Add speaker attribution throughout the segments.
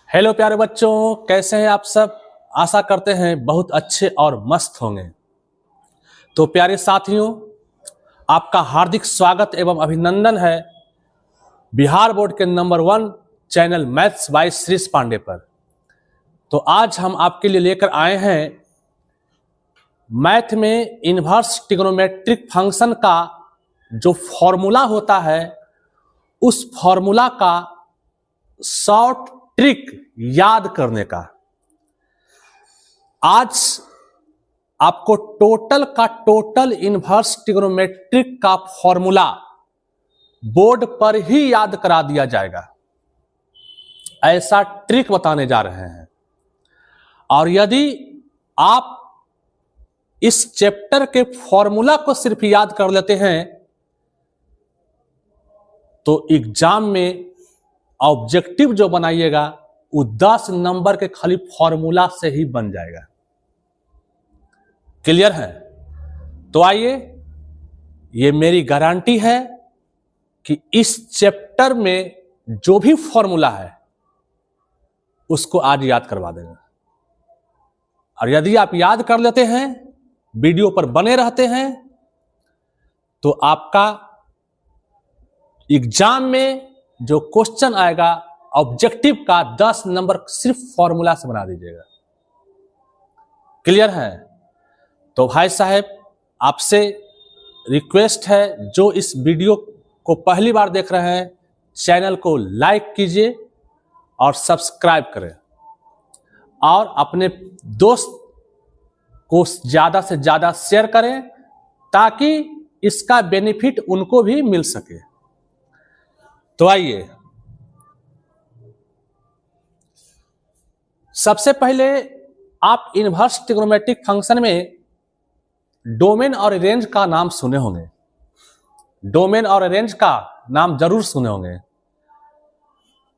Speaker 1: Hello प्यारे बच्चों, कैसे हैं आप सब। आशा करते हैं बहुत अच्छे और मस्त होंगे। तो प्यारे साथियों, आपका हार्दिक स्वागत एवं अभिनंदन है बिहार बोर्ड के number 1 channel maths by Shrish Pandey पर। तो आज हम आपके लिए लेकर आए हैं मैथ में इन्वर्स ट्रिग्नोमेट्रिक फंक्शन का जो फॉर्मूला होता है, उस फॉर्मूला का शॉर्ट ट्रिक याद करने का। आज आपको टोटल इन्वर्स ट्रिग्नोमेट्रिक का फॉर्मूला बोर्ड पर ही याद करा दिया जाएगा, ऐसा ट्रिक बताने जा रहे हैं। और यदि आप इस चैप्टर के फॉर्मूला को सिर्फ याद कर लेते हैं तो एग्जाम में ऑब्जेक्टिव जो बनाइएगा वो 10 नंबर के खाली फॉर्मूला से ही बन जाएगा। क्लियर है? तो आइए, ये मेरी गारंटी है कि इस चैप्टर में जो भी फॉर्मूला है उसको आज याद करवा देगा। और यदि आप याद कर लेते हैं, वीडियो पर बने रहते हैं, तो आपका एग्जाम में जो क्वेश्चन आएगा ऑब्जेक्टिव का 10 नंबर सिर्फ फॉर्मूला से बना दीजिएगा। क्लियर है? तो भाई साहब, आपसे रिक्वेस्ट है, जो इस वीडियो को पहली बार देख रहे हैं, चैनल को लाइक कीजिए और सब्सक्राइब करें और अपने दोस्त को ज्यादा से ज्यादा शेयर करें ताकि इसका बेनिफिट उनको भी मिल सके। तो आइए, सबसे पहले आप इन्वर्स ट्रिग्नोमेट्रिक फंक्शन में डोमेन और रेंज का नाम सुने होंगे। डोमेन और रेंज का नाम जरूर सुने होंगे।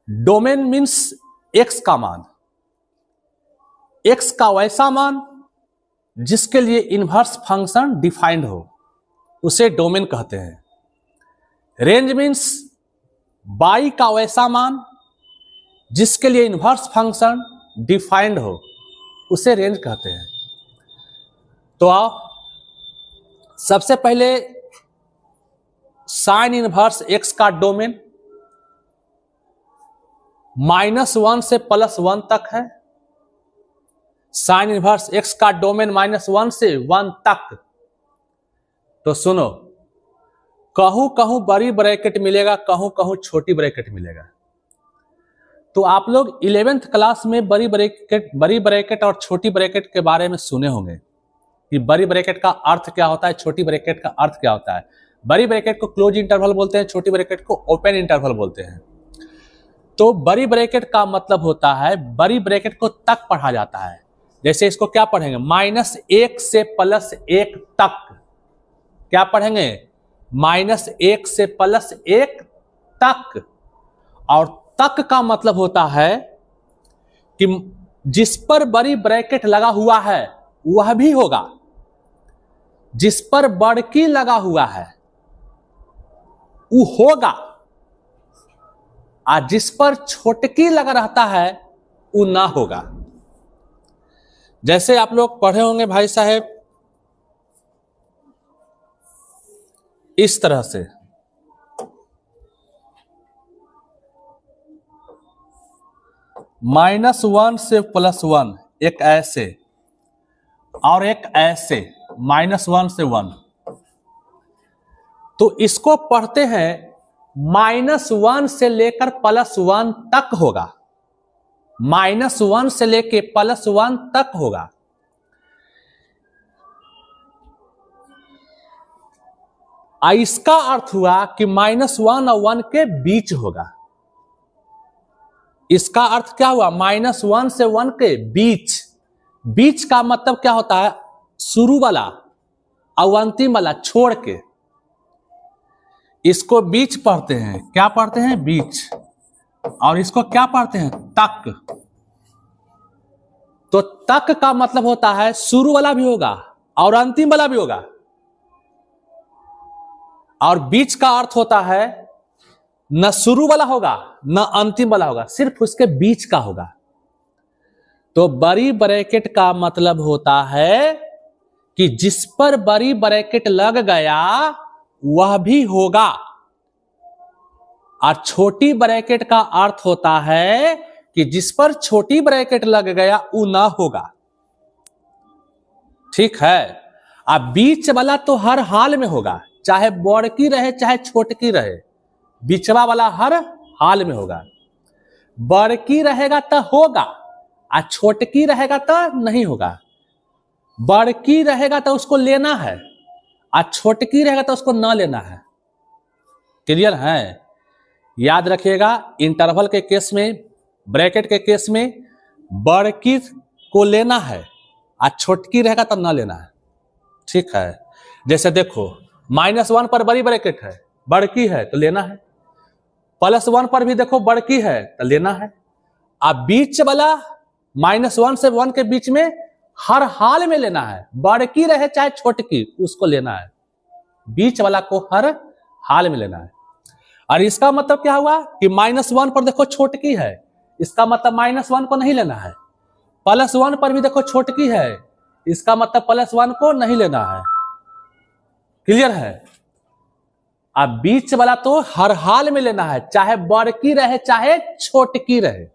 Speaker 1: डोमेन मीन्स एक्स का मान, एक्स का वैसा मान जिसके लिए इन्वर्स फंक्शन डिफाइंड हो, उसे डोमेन कहते हैं। रेंज मीन्स बाई का वैसा मान जिसके लिए इन्वर्स फंक्शन डिफाइंड हो, उसे रेंज कहते हैं। तो आओ, सबसे पहले साइन इन्वर्स एक्स का डोमेन -1 से +1 तक है। साइन इन्वर्स एक्स का डोमेन -1 से 1 तक। तो सुनो, कहूं कहूं बड़ी ब्रैकेट मिलेगा, कहूं कहूं छोटी ब्रैकेट मिलेगा। तो आप लोग 11th क्लास में बड़ी ब्रैकेट और छोटी ब्रैकेट के बारे में सुने होंगे कि बड़ी ब्रैकेट का अर्थ क्या होता है, छोटी ब्रैकेट का अर्थ क्या होता है। बड़ी ब्रैकेट को क्लोज इंटरवल बोलते हैं, छोटी ब्रैकेट को ओपन इंटरवल बोलते हैं। तो बड़ी ब्रैकेट का मतलब होता है, बड़ी ब्रैकेट को तक पढ़ा जाता है। जैसे इसको क्या पढ़ेंगे, -1 से +1 तक। क्या पढ़ेंगे? -1 से +1 तक। और तक का मतलब होता है कि जिस पर बड़ी ब्रैकेट लगा हुआ है वह भी होगा, जिस पर बड़की लगा हुआ है वो होगा, और जिस पर छोटकी लगा रहता है वो ना होगा। जैसे आप लोग पढ़े होंगे भाई साहब इस तरह से, -1 से +1, एक ऐसे और एक ऐसे, -1 से 1। तो इसको पढ़ते हैं -1 से लेकर +1 तक होगा, -1 से लेकर +1 तक होगा। इसका अर्थ हुआ कि -1 और 1 के बीच होगा। इसका अर्थ क्या हुआ? -1 से 1 के बीच। बीच का मतलब क्या होता है? शुरू वाला और अंतिम वाला छोड़ के, इसको बीच पढ़ते हैं। क्या पढ़ते हैं? बीच। और इसको क्या पढ़ते हैं? तक। तो तक का मतलब होता है शुरू वाला भी होगा और अंतिम वाला भी होगा। और बीच का अर्थ होता है न शुरू वाला होगा न अंतिम वाला होगा, सिर्फ उसके बीच का होगा। तो बड़ी ब्रैकेट का मतलब होता है कि जिस पर बड़ी ब्रैकेट लग गया वह भी होगा, और छोटी ब्रैकेट का अर्थ होता है कि जिस पर छोटी ब्रैकेट लग गया वो ना होगा। ठीक है। अब बीच वाला तो हर हाल में होगा, चाहे बड़की रहे चाहे छोटकी रहे, बीचवा वाला हर हाल में होगा। बड़की रहेगा तो होगा और छोटकी रहेगा तो नहीं होगा। बड़की रहेगा तो उसको लेना है और छोटकी रहेगा तो उसको ना लेना है। क्लियर है? याद रखिएगा, इंटरवल के केस में, ब्रैकेट के केस में बड़की को लेना है और छोटकी रहेगा तो ना लेना है। ठीक है। जैसे देखो -1 पर बड़ी ब्रैकेट है, बड़की है तो लेना है। +1 पर भी देखो बड़की है तो लेना है। अब बीच वाला -1 से 1 के बीच में हर हाल में लेना है, बड़की रहे चाहे छोटकी उसको लेना है, बीच वाला को हर हाल में लेना है। और इसका मतलब क्या हुआ कि -1 पर देखो छोटकी है, इसका मतलब -1 को नहीं लेना है। +1 पर भी देखो छोटकी है, इसका मतलब +1 को नहीं लेना है। क्लियर है? अब बीच वाला तो हर हाल में लेना है, चाहे बड़की रहे चाहे छोटकी रहे।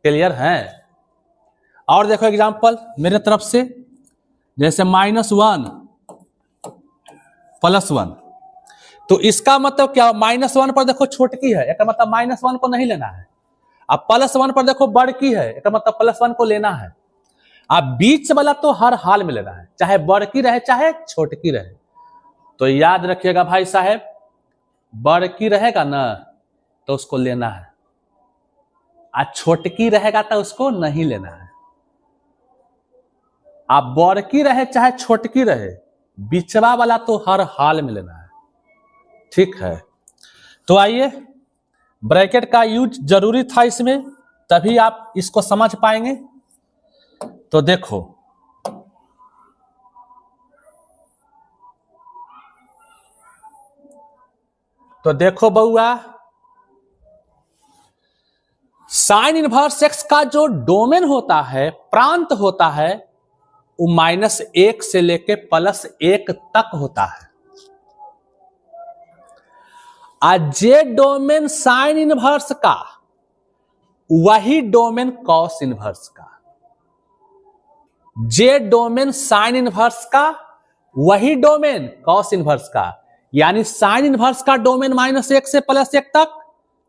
Speaker 1: क्लियर है? और देखो एग्जांपल मेरे तरफ से, जैसे -1 +1, तो इसका मतलब क्या, -1 पर देखो छोटकी है, इसका मतलब -1 को नहीं लेना है। अब +1 पर देखो बड़की है, इसका मतलब +1 को लेना है। अब बीच वाला तो हर हाल में लेना है, चाहे बड़की रहे चाहे छोटकी रहे। तो याद रखिएगा भाई साहब, बड़की रहेगा ना तो उसको लेना है, और छोटकी रहेगा तो उसको नहीं लेना है। अब बड़की रहे चाहे छोटकी रहे, बिचवा वाला तो हर हाल में लेना है। ठीक है। तो आइए, ब्रैकेट का यूज जरूरी था इसमें, तभी आप इसको समझ पाएंगे। तो देखो, बउआ, साइन इनवर्स एक्स का जो डोमेन होता है, प्रांत होता है, वो -1 से लेके +1 तक होता है। जे डोमेन साइन इनवर्स का वही डोमेन कॉस इनवर्स का, जे डोमेन साइन इनवर्स का वही डोमेन कॉस इनवर्स का। यानी साइन इनवर्स का डोमेन -1 से +1 तक,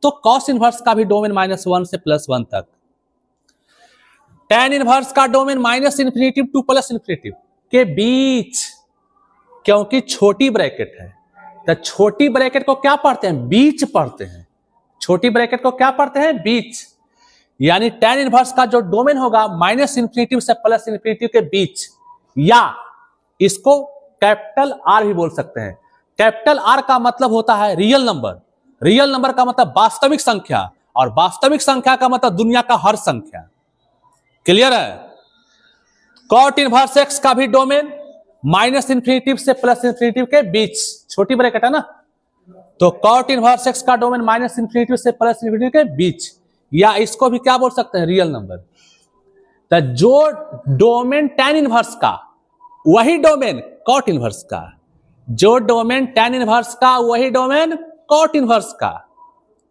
Speaker 1: तो कॉस इनवर्स का भी डोमेन -1 से +1 तक। टेन इनवर्स का डोमेन -∞ टू +∞ के बीच, क्योंकि छोटी ब्रैकेट है तो छोटी ब्रैकेट को क्या पढ़ते हैं, बीच पढ़ते हैं। छोटी ब्रैकेट को क्या पढ़ते हैं, बीच। यानी टेन इनवर्स का जो डोमेन होगा -∞ से +∞ के बीच, या इसको कैपिटल आर भी बोल सकते हैं। कैपिटल आर का मतलब होता है रियल नंबर, रियल नंबर का मतलब वास्तविक संख्या, और वास्तविक संख्या का मतलब दुनिया का हर संख्या। क्लियर है? कॉट इनवर्स एक्स का भी डोमेन -∞ से +∞ के बीच, छोटी ब्रैकेट है ना, तो कॉट इनवर्स एक्स का डोमेन -∞ से +∞ के बीच, या इसको भी क्या बोल सकते हैं, रियल नंबर। तो जो डोमेन टेन इनवर्स का वही डोमेन कॉट इनवर्स का, जो डोमेन टेन इनवर्स का वही डोमेन कॉट इनवर्स का,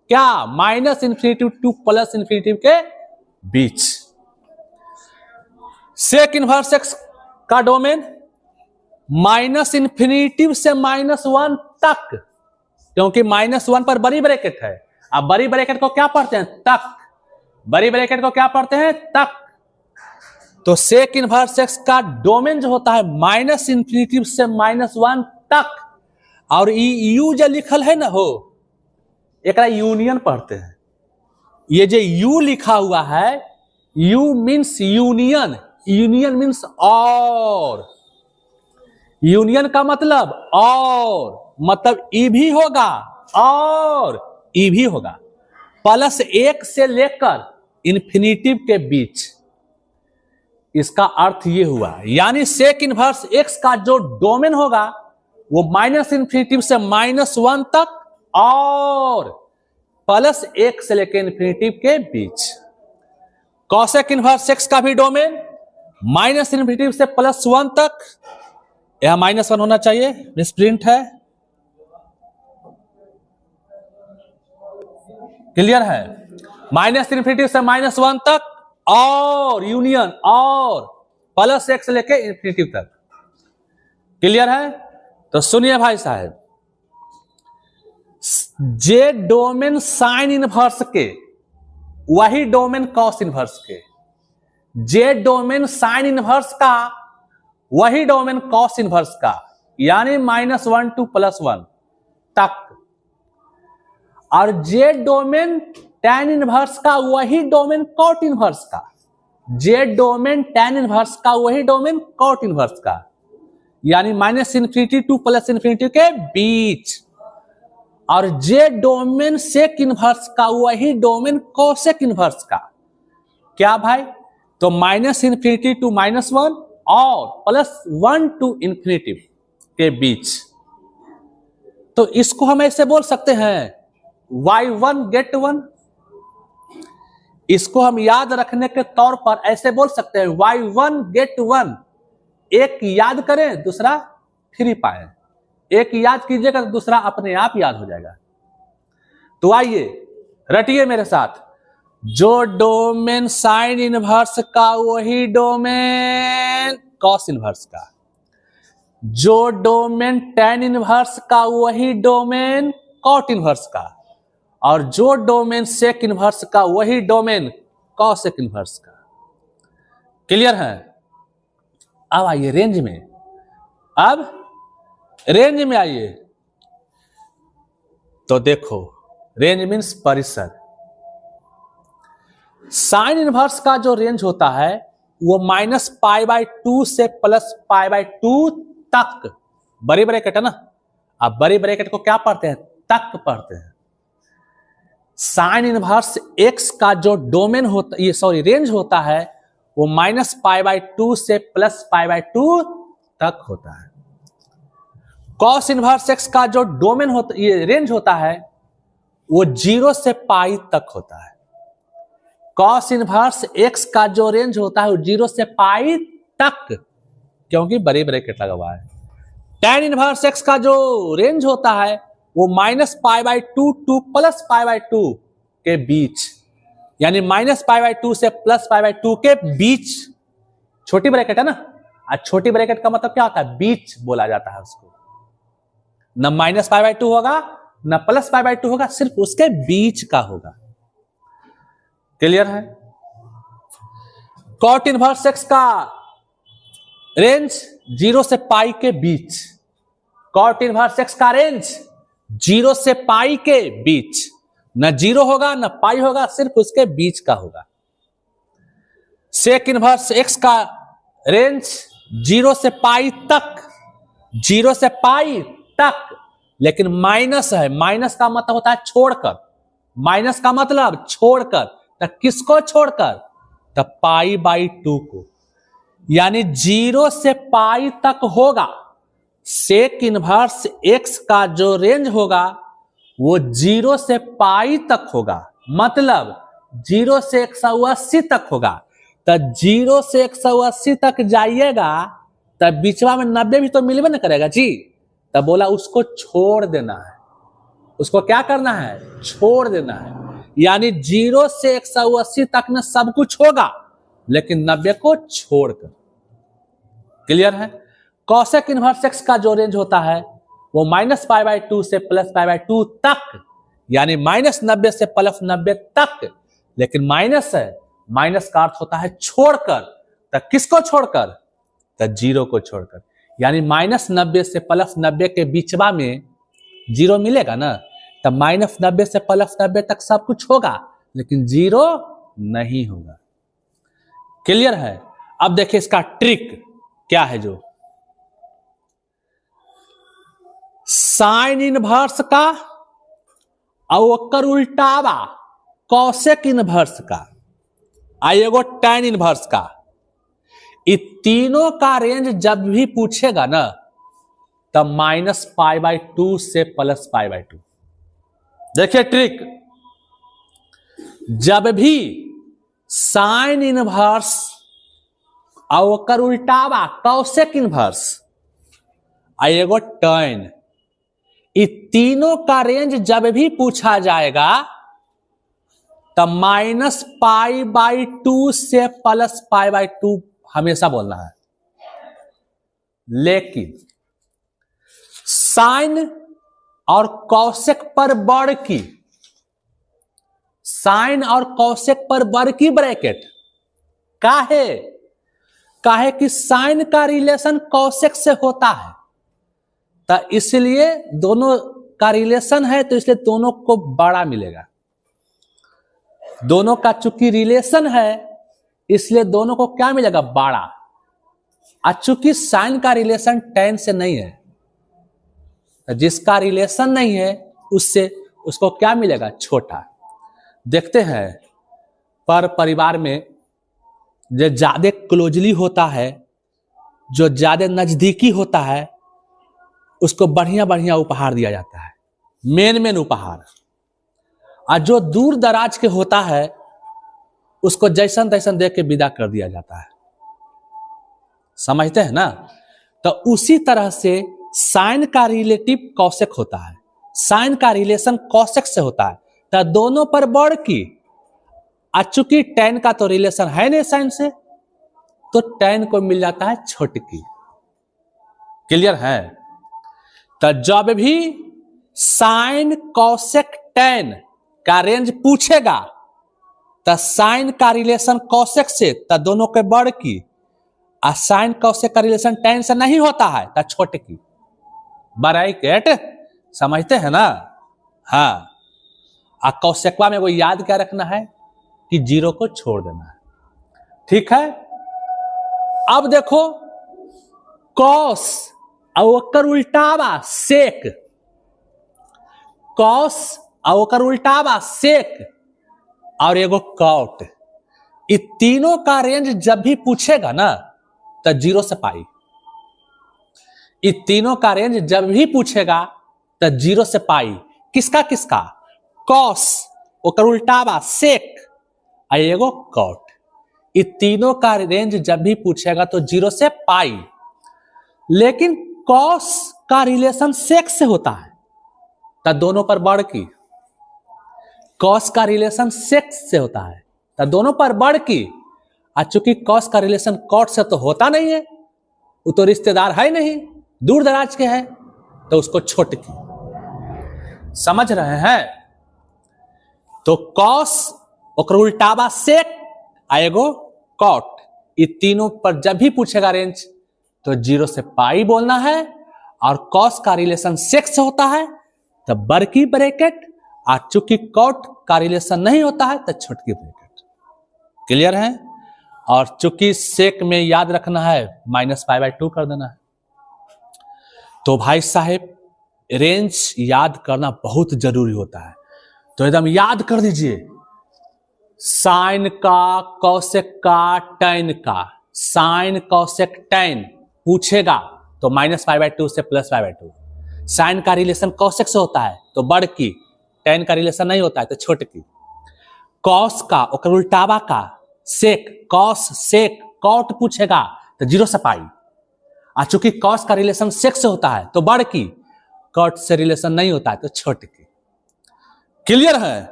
Speaker 1: क्या, -∞ टू +∞ के बीच। सेक इनवर्स एक्स का डोमेन -∞ से -1 तक, क्योंकि -1 पर बड़ी ब्रैकेट है। अब बड़ी ब्रैकेट को क्या पढ़ते हैं, तक। बड़ी ब्रैकेट को क्या पढ़ते हैं, तक। तो सेक इनवर्स एक्स का डोमेन जो होता है -∞ से -1 तक, और यू जो लिखल है ना हो, एक यूनियन पढ़ते हैं। ये जो यू लिखा हुआ है, you means union, union means और, यूनियन का मतलब और, मतलब ई भी होगा और ई भी होगा, +1 से लेकर इन्फिनिटिव के बीच। इसका अर्थ ये हुआ, यानी सेक इनवर्स एक्स का जो डोमेन होगा वो -∞ से -1 तक और +1 से लेकर इन्फिनिटिव के बीच। कॉसेक इनवर्स एक्स का भी डोमेन माइनस इन्फिनिटी से +1 तक, यह -1 होना चाहिए, मिसप्रिंट है। क्लियर है? माइनस इन्फिनिटी से -1 तक और यूनियन और +x लेके इन्फिनिटी तक। क्लियर है? तो सुनिए भाई साहब, जे डोमेन साइन इनवर्स के वही डोमेन कॉस इनवर्स के, जे डोमेन साइन इनवर्स का वही डोमेन कॉस इनवर्स का, यानी -1 to +1 तक, और जे डोमेन tan इनवर्स का वही डोमेन कॉट इनवर्स का, जे डोमेन tan इनवर्स का वही डोमेन कॉट इनवर्स का, यानी -∞ to +∞ के बीच, और जे डोमेन सेक इनवर्स का वही डोमेन कोसेक इनवर्स का। क्या भाई? तो -∞ to -1 और +1 to ∞ के बीच। तो इसको हम ऐसे बोल सकते हैं y1 get 1। इसको हम याद रखने के तौर पर ऐसे बोल सकते हैं y1 get 1। एक याद करें, दूसरा फ्री पाए। एक याद कीजिएगा तो दूसरा अपने आप याद हो जाएगा। तो आइए रटिए मेरे साथ, जो डोमेन साइन इनवर्स का वही डोमेन कॉस इनवर्स का, जो डोमेन tan इनवर्स का वही डोमेन कॉट इनवर्स का, और जो डोमेन सेक इनवर्स का वही डोमेन कॉसेक इनवर्स का। क्लियर है? अब आइए रेंज में, अब रेंज में आइए। तो देखो, रेंज मीन्स परिसर। साइन इनवर्स का जो रेंज होता है वो -π/2 से +π/2 तक, बड़ी ब्रैकेट है ना, अब बड़ी ब्रैकेट को क्या पढ़ते हैं? तक पढ़ते हैं। साइन इनवर्स एक्स का जो डोमेन होता, ये सॉरी रेंज होता है, वो -π/2 से +π/2 तक होता है। कॉस इनवर्स एक्स का जो डोमेन होता, ये रेंज होता है, वो 0 से π तक होता है। कॉस इनवर्स एक्स का जो रेंज होता है वो 0 से π तक, क्योंकि बड़ी ब्रैकेट लगा हुआ है। tan इनवर्स एक्स का जो रेंज होता है वो -π/2 to +π/2 के बीच, यानी -π/2 से +π/2 के बीच। छोटी ब्रैकेट है ना, और छोटी ब्रैकेट का मतलब क्या होता है? बीच बोला जाता है उसको। न -π/2 होगा न +π/2 होगा, सिर्फ उसके बीच का होगा। क्लियर है? कॉट इनवर्स एक्स का रेंज 0 से π के बीच, कॉट इनवर्स एक्स का रेंज 0 से π के बीच, न 0 होगा न π होगा, सिर्फ उसके बीच का होगा। सेक इनवर्स एक्स का रेंज 0 से π तक, 0 से π तक, लेकिन माइनस है। माइनस का मतलब होता है छोड़कर, माइनस का मतलब छोड़कर। तो किसको छोड़कर? तो π/2 को, यानी 0 से π तक होगा। सेक इनवर्स एक्स का जो रेंज होगा वो 0 से π तक होगा, मतलब 0 से 180 तक होगा। तो 0 से 180 तक जाइएगा तब बीचवा में 90 भी तो मिलवे ना करेगा जी। तब बोला उसको छोड़ देना है। उसको क्या करना है? छोड़ देना है। यानी 0 से 180 तक में सब कुछ होगा, लेकिन 90 को छोड़कर। क्लियर है? कॉसेक इनवर्स एक्स का जो रेंज होता है वो -π/2 से +π/2 तक, यानी -90 से +90 तक, लेकिन माइनस है। माइनस का अर्थ होता है छोड़कर। तो किसको छोड़कर? तो 0 को छोड़कर। यानी -90 से +90 के बीचवा में 0 मिलेगा ना, तो -90 से +90 तक सब कुछ होगा, लेकिन 0 नहीं होगा। क्लियर है? अब देखिए इसका ट्रिक क्या है। जो साइन इनवर्स का और ओकर उल्टावा कॉसेक इनवर्स का एगो tan इनवर्स का, इ तीनों का रेंज जब भी पूछेगा ना तब -π/2 से +π/2। देखिए ट्रिक, जब भी साइन इनवर्स और ओकर उल्टावा कॉसेक इनवर्स आ एगो टर्न, इ तीनों का रेंज जब भी पूछा जाएगा तो -π/2 से +π/2 हमेशा बोलना है। लेकिन साइन और कॉसेक पर बढ़ की, साइन और कॉसेक पर बढ़ की ब्रैकेट काहे कि साइन का रिलेशन कॉसेक से होता है, तो इसलिए दोनों का रिलेशन है, तो इसलिए दोनों को बड़ा मिलेगा। दोनों का चूंकि रिलेशन है इसलिए दोनों को क्या मिलेगा? बड़ा। चूंकि साइन का रिलेशन tan से नहीं है, जिसका रिलेशन नहीं है उससे उसको क्या मिलेगा? छोटा। देखते हैं पर परिवार में जो ज्यादा क्लोजली होता है, जो ज्यादा नजदीकी होता है, उसको बढ़िया बढ़िया उपहार दिया जाता है, मेन उपहार। और जो दूर दराज के होता है उसको जैसन तैसन देख के विदा कर दिया जाता है। समझते हैं ना? तो उसी तरह से साइन का रिलेटिव कॉसेक होता है, साइन का रिलेशन कॉसेक से होता है, तो दोनों पर बढ़ की। चूंकि tan का तो रिलेशन है नहीं साइन से, तो tan को मिल जाता है छोटकी। क्लियर है? तो जब भी साइन कॉसेक tan का रेंज पूछेगा तो साइन का रिलेशन कॉसेक से, तो दोनों के बढ़ की। साइन कॉसेक का रिलेशन tan से नहीं होता है तो छोटकी। ब्रैकेट समझते हैं ना? हाँ। कॉसेकवा में वो याद क्या रखना है कि 0 को छोड़ देना है। ठीक है? अब देखो कॉस और ओकर उल्टावा सेक, कॉस और ओकर उल्टावा सेक और एगो कॉट, इ तीनों का रेंज जब भी पूछेगा ना तो 0 से पाई। इ तीनों का रेंज जब भी पूछेगा तो 0 से पाई। किसका किसका? कॉस, ओकर उल्टावा सेक और एगो कॉट, इ तीनों का रेंज जब भी पूछेगा तो 0 से पाई। लेकिन कॉस का रिलेशन सेक से होता है तो दोनों पर बढ़ की। कॉस का रिलेशन सेक से होता है तो दोनों पर बढ़ की। चूंकि कॉस का रिलेशन कॉट से तो होता नहीं है, वो तो रिश्तेदार है नहीं, दूर दराज के है, तो उसको छोटकी। समझ रहे हैं? तो कॉस ओकर उल्टावा सेक आएगो कॉट, ये तीनों पर जब भी पूछेगा रेंज तो 0 से पाई बोलना है। और कॉस का रिलेशन सेक से होता है तो बड़की ब्रैकेट, और चूंकि कॉट का रिलेशन नहीं होता है तो छोटकी ब्रैकेट। क्लियर है? और चूंकि सेक में याद रखना है -π/2 कर देना है। तो भाई साहेब रेंज याद करना बहुत जरूरी होता है, तो एकदम याद कर दीजिए। साइन का, कॉसेक का, tan का, साइन कॉसेक tan पूछेगा तो -π/2 से +π/2। साइन का रिलेशन कॉसेक से होता है तो बड़ की, tan का रिलेशन नहीं होता है तो छोट की। कॉस का ओकर उल्टावा का सेक, कॉस सेक कॉट पूछेगा तो 0 से पाई। चूंकि कॉस का रिलेशन सेक से होता है तो बड़ की, कॉट से रिलेशन नहीं होता है तो छोट की। क्लियर है?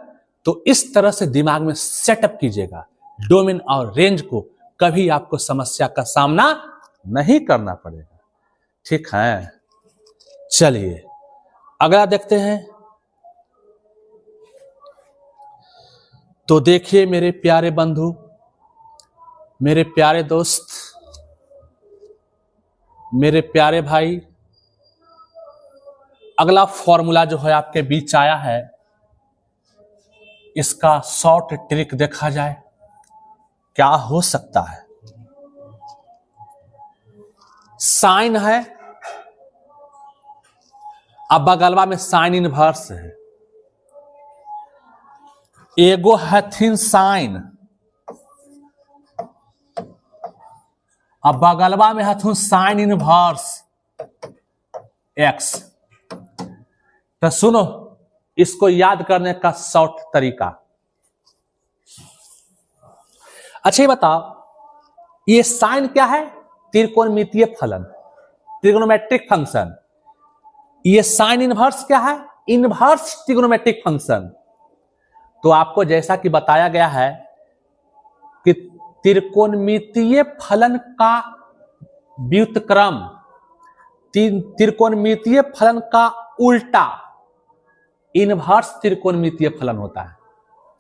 Speaker 1: तो इस तरह से दिमाग में सेटअप कीजिएगा, डोमेन और रेंज को कभी आपको समस्या का सामना नहीं करना पड़ेगा। ठीक है? चलिए अगला देखते हैं। तो देखिए मेरे प्यारे बंधु, मेरे प्यारे दोस्त, मेरे प्यारे भाई, अगला फॉर्मूला जो है आपके बीच आया है, इसका शॉर्ट ट्रिक देखा जाए क्या हो सकता है। साइन है, अब बगलवा में साइन इनवर्स है, एगो हथिन साइन, अब बगलवा में हथुन साइन इनवर्स एक्स। तो सुनो इसको याद करने का शॉर्ट तरीका। अच्छा ये बताओ, ये साइन क्या है? त्रिकोणमितीय फलन, ट्रिग्नोमेट्रिक फंक्शन। ये साइन इनवर्स क्या है? Inverse trigonometric function. तो आपको जैसा कि बताया गया है कि त्रिकोणमितीय फलन का व्युत्क्रम त्रिकोणमितीय फलन का उल्टा इनवर्स त्रिकोणमितीय फलन होता है।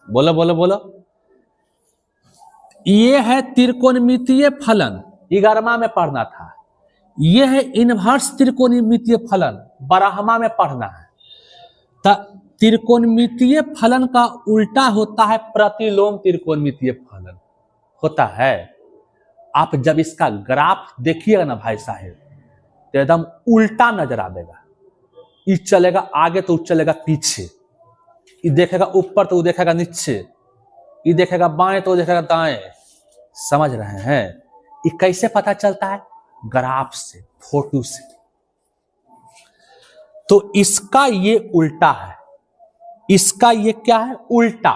Speaker 1: बोलो बोलो बोलो। ये है त्रिकोणमितीय फलन, 11वां में पढ़ना था। यह है इनवर्स त्रिकोणमितीय फलन, 12वां में पढ़ना है। त्रिकोणमितीय फलन का उल्टा होता है प्रतिलोम त्रिकोणमितीय फलन होता है। आप जब इसका ग्राफ देखिएगा ना भाई साहब, तो एकदम उल्टा नजर आएगा। ये चलेगा आगे तो चलेगा पीछे, ये देखेगा ऊपर तो वो देखेगा नीचे, ये देखेगा बाएं तो वो देखेगा दाएं। समझ रहे हैं? ये कैसे पता चलता है? ग्राफ से, फोटो से। तो इसका ये उल्टा है, इसका ये क्या है? उल्टा।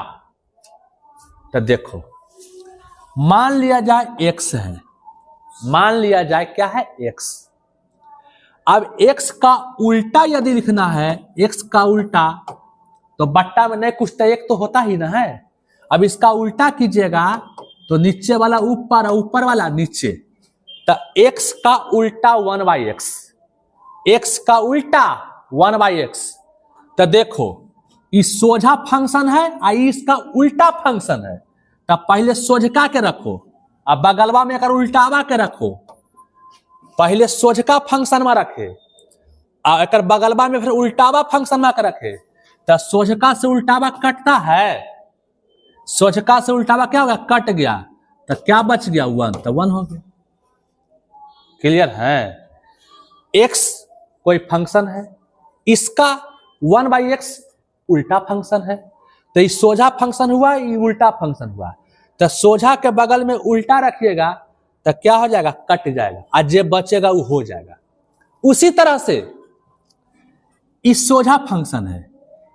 Speaker 1: तो देखो, मान लिया जाए x है, मान लिया जाए क्या है? x। अब x का उल्टा यदि लिखना है, x का उल्टा, तो बट्टा में नहीं कुछ तो एक तो होता ही ना है। अब इसका उल्टा कीजिएगा तो नीचे वाला ऊपर, ऊपर वाला नीचे। तो x का उल्टा 1/x, x का उल्टा 1/x। तो देखो, ये सोझा फंक्शन है और इसका उल्टा फंक्शन है। तो पहले सोझका के रखो, अब बगलवा में अगर उल्टावा के रखो। पहले सोझका फंक्शन में रखे और एक बगलवा में फिर उल्टावा फंक्शन में रखे। तो सोझका से उल्टावा कटता है, सोझका से उल्टावा क्या होगा? कट गया। तो क्या बच गया? 1। तो 1 हो गया। क्लियर है? x कोई फंक्शन है, इसका 1/x उल्टा फंक्शन है। तो ये सोझा फंक्शन हुआ, ये उल्टा फंक्शन हुआ। तो सोझा के बगल में उल्टा रखिएगा तो क्या हो जाएगा? कट जाएगा, और जो बचेगा वो हो जाएगा। उसी तरह से ये सोझा फंक्शन है,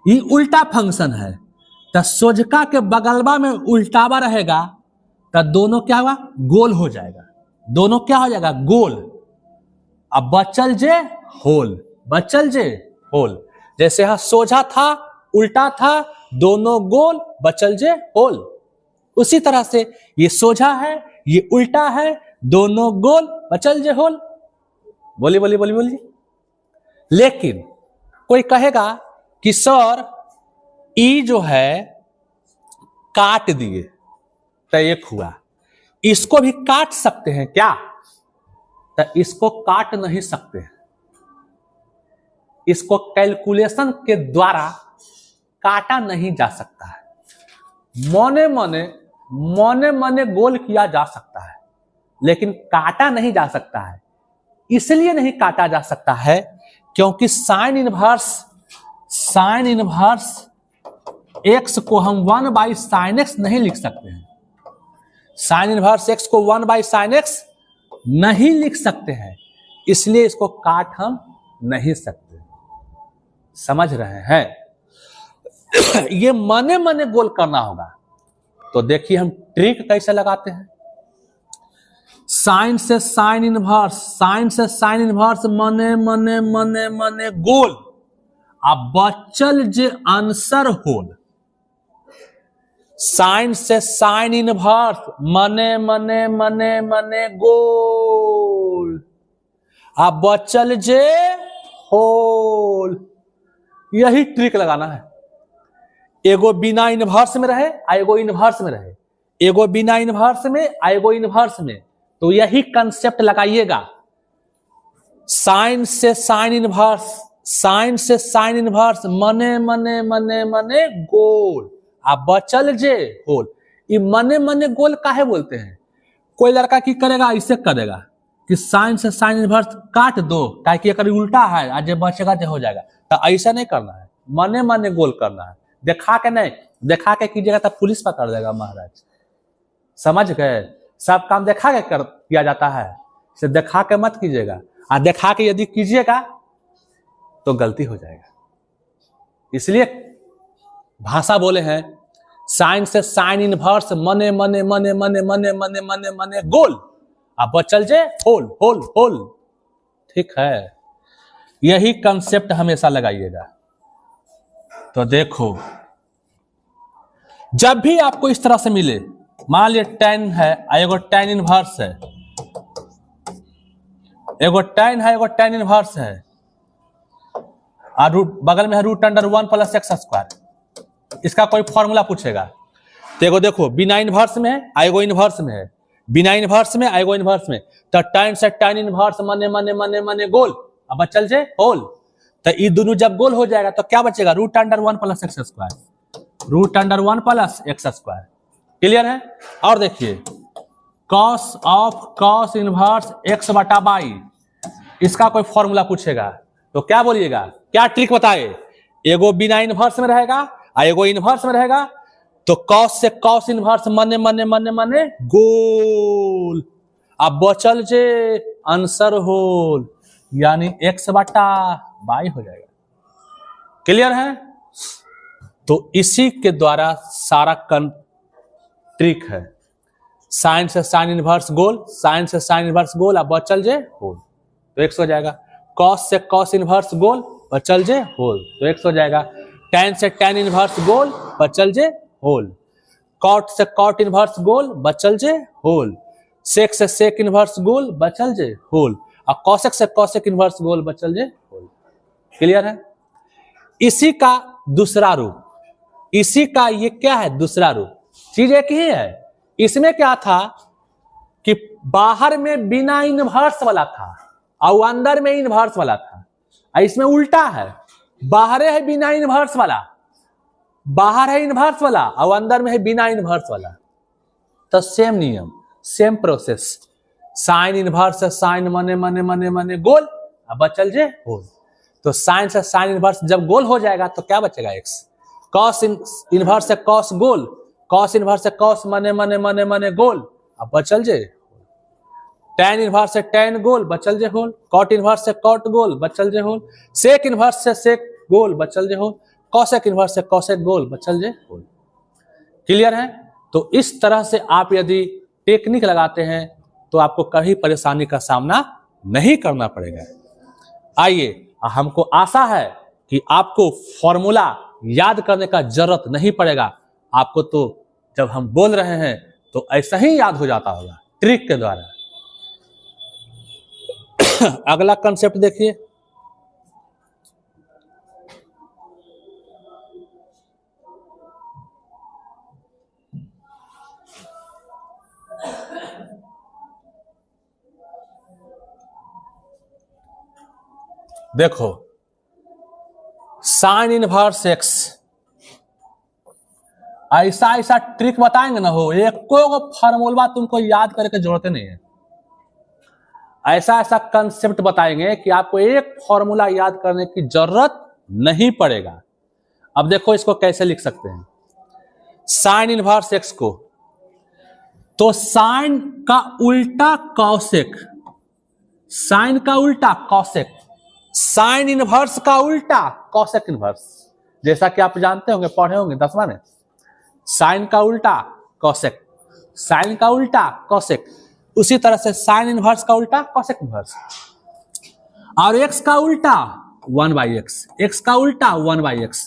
Speaker 1: ये उल्टा फंक्शन है। तो सोझका के बगलवा में उल्टावा रहेगा तो दोनों क्या हुआ? गोल हो जाएगा। दोनों क्या हो जाएगा? गोल। अब बचल जे होल, बचल जे होल। जैसे यहां सोझा था, उल्टा था, दोनों गोल, बचल जे होल। उसी तरह से ये सोझा है, ये उल्टा है, दोनों गोल, बचल जे होल। बोलिए बोलिए बोलिए बोलिए। लेकिन कोई कहेगा कि सर ई जो है काट दिए तो एक हुआ, इसको भी काट सकते हैं क्या? तो इसको काट नहीं सकते हैं, इसको कैलकुलेशन के द्वारा काटा नहीं जा सकता है। मने मने गोल किया जा सकता है, लेकिन काटा नहीं जा सकता है। इसलिए नहीं काटा जा सकता है क्योंकि साइन इनवर्स x को हम 1/sin x नहीं लिख सकते हैं। साइन इनवर्स x को 1/sin x नहीं लिख सकते हैं, इसलिए इसको काट हम नहीं सकते। समझ रहे हैं? ये मने गोल करना होगा। तो देखिए हम ट्रिक कैसे लगाते हैं। साइन से साइन इनवर्स, साइन से साइन इनवर्स मने गोल। अब बचल जे आंसर होल। साइन से साइन इनवर्स मने गोल। अब बचल जे होल। यही ट्रिक लगाना है। एगो बिना इनवर्स में रहे, एगो इनवर्स में रहे, एगो बिना इनवर्स में, एगो इनवर्स में। तो यही कंसेप्ट लगाइएगा। साइन से साइन इनवर्स, साइन से साइन इनवर्स मने गोल। अब बचल जे होल। ये मने गोल काहे बोलते हैं? कोई लड़का की करेगा, ऐसे करेगा कि साइन से साइन इनवर्स काट दो ताकि अगर उल्टा है, आज जे बचेगा जो हो जाएगा। तो ऐसा नहीं करना है, मने गोल करना है। देखा के नहीं, देखा के कीजिएगा तो पुलिस पकड़ देगा महाराज। समझ गए? सब काम देखा के किया जाता है, इसे देखा के मत कीजिएगा। और देखा के यदि कीजिएगा तो गलती हो जाएगा। इसलिए भाषा बोले हैं साइन से साइन इनवर्स मने मने मने मने मने मने मने मने गोल अब बचल जे होल होल होल। ठीक है, यही कंसेप्ट हमेशा लगाइएगा। तो देखो जब भी आपको इस तरह से मिले, मान लिया tan है, एगो tan इनवर्स है, एगो tan है, एगो tan इनवर्स है, और बगल में है √1 प्लस एक्स स्क्वायर। इसका कोई फॉर्मूला पूछेगा तो एगो देखो बिना इनवर्स में है, एगो इनवर्स में है, बिना इनवर्स में एगो इनवर्स में, तो tan से tan इनवर्स मने मने मने मने गोल अब बचल जे होल। तो ये दोनों जब गोल हो जाएगा तो क्या बचेगा, √1 plus x square, √1 plus x square. Clear है। और देखिए cos of cos inverse x बटा बाई, इसका कोई फॉर्मूला पूछेगा तो क्या बोलिएगा, क्या ट्रिक बताए, एगो बिना इनवर्स में रहेगा एगो इनवर्स में रहेगा, तो कॉस से कॉस इनवर्स मने मने मने मने गोल अब बचल जे आंसर होल, यानी एक्स बटा बाई हो जाएगा। क्लियर है। तो इसी के द्वारा सारा ट्रिक है, साइन से साइन इनवर्स गोल, साइन से साइन इनवर्स गोल अब बचल जे होल तो एक्स हो जाएगा, कॉस से कॉस इनवर्स गोल बचल जे होल तो एक्स हो जाएगा, tan से tan इनवर्स गोल बचल जे होल, कॉट से कॉट इनवर्स गोल बचल जे होल, सेक से सेक इनवर्स गोल बचल जे होल, और कॉसेक से कॉसेक इनवर्स गोल बचल जे होल। क्लियर है। इसी का दूसरा रूप, इसी का ये क्या है दूसरा रूप, चीज एक ही है। इसमें क्या था कि बाहर में बिना इनवर्स वाला था और अंदर में इनवर्स वाला था, और इसमें उल्टा है, बाहर है बिना इनवर्स वाला, बाहर है इनवर्स वाला और अंदर में है बिना इनवर्स वाला। तो सेम नियम सेम प्रोसेस, साइन इनवर्स से साइन मने मने मने मने गोल अब बचल जे होल। तो साइन से साइन इनवर्स जब गोल हो जाएगा तो क्या बचेगा एक्स, कॉस इनवर्स से कॉस गोल, कॉस इनवर्स से कॉस मने मने मने मने गोल अब बचल जे, tan इनवर्स से tan गोल बचल जे होल, कॉट इनवर्स से कॉट गोल बचल जे होल, सेक इनवर्स से सेक गोल बचल जे होल, कॉसेक इनवर्स से कॉसेक गोल बचल जे होल। क्लियर है। तो इस तरह से आप यदि टेक्निक लगाते हैं तो आपको कभी परेशानी का सामना नहीं करना पड़ेगा। आइए, हमको आशा है कि आपको फॉर्मूला याद करने का जरूरत नहीं पड़ेगा, आपको तो जब हम बोल रहे हैं तो ऐसा ही याद हो जाता होगा ट्रिक के द्वारा। अगला कंसेप्ट देखिए, देखो साइन इनवर्स एक्स, ऐसा ऐसा ट्रिक बताएंगे ना हो, एक को फॉर्मूला तुमको याद करके जरूरत नहीं है, ऐसा ऐसा कंसेप्ट बताएंगे कि आपको एक फॉर्मूला याद करने की जरूरत नहीं पड़ेगा। अब देखो इसको कैसे लिख सकते हैं, साइन इनवर्स एक्स को, तो साइन का उल्टा कॉसेक, साइन का उल्टा कॉसेक, साइन इनवर्स का उल्टा कॉसेक इनवर्स, जैसा कि आप जानते होंगे पढ़े होंगे 10वां में, साइन का उल्टा कॉसेक, साइन का उल्टा कॉसेक, उसी तरह से साइन इनवर्स का उल्टा कॉसेक इनवर्स, और एक्स का उल्टा 1/x, एक्स का उल्टा 1/x।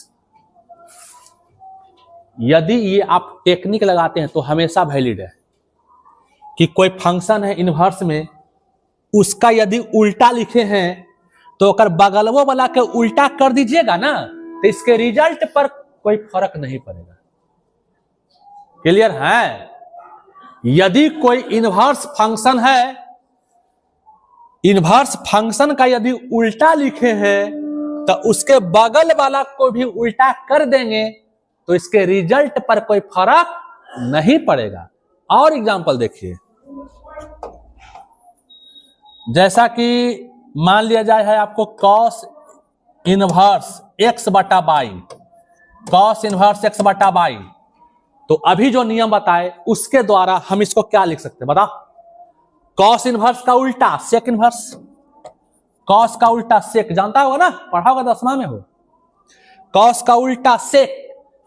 Speaker 1: यदि ये आप टेक्निक लगाते हैं तो हमेशा वैलिड है कि कोई फंक्शन है इनवर्स में, उसका यदि उल्टा लिखे हैं तो अगर बगलवो वाला के उल्टा कर दीजिएगा ना तो इसके रिजल्ट पर कोई फर्क नहीं पड़ेगा। क्लियर है। यदि कोई इनवर्स फंक्शन है, इनवर्स फंक्शन का यदि उल्टा लिखे हैं तो उसके बगल वाला को भी उल्टा कर देंगे तो इसके रिजल्ट पर कोई फर्क नहीं पड़ेगा। और एग्जांपल देखिए, जैसा कि मान लिया जाए है आपको कॉस इनवर्स एक्स बटा बाई, कॉस इनवर्स एक्स बटा बाई, तो अभी जो नियम बताए उसके द्वारा हम इसको क्या लिख सकते हैं बताओ, कॉस इनवर्स का उल्टा सेक इनवर्स, कॉस का उल्टा सेक जानता होगा ना, पढ़ा होगा 10वां में हो, कॉस का उल्टा सेक,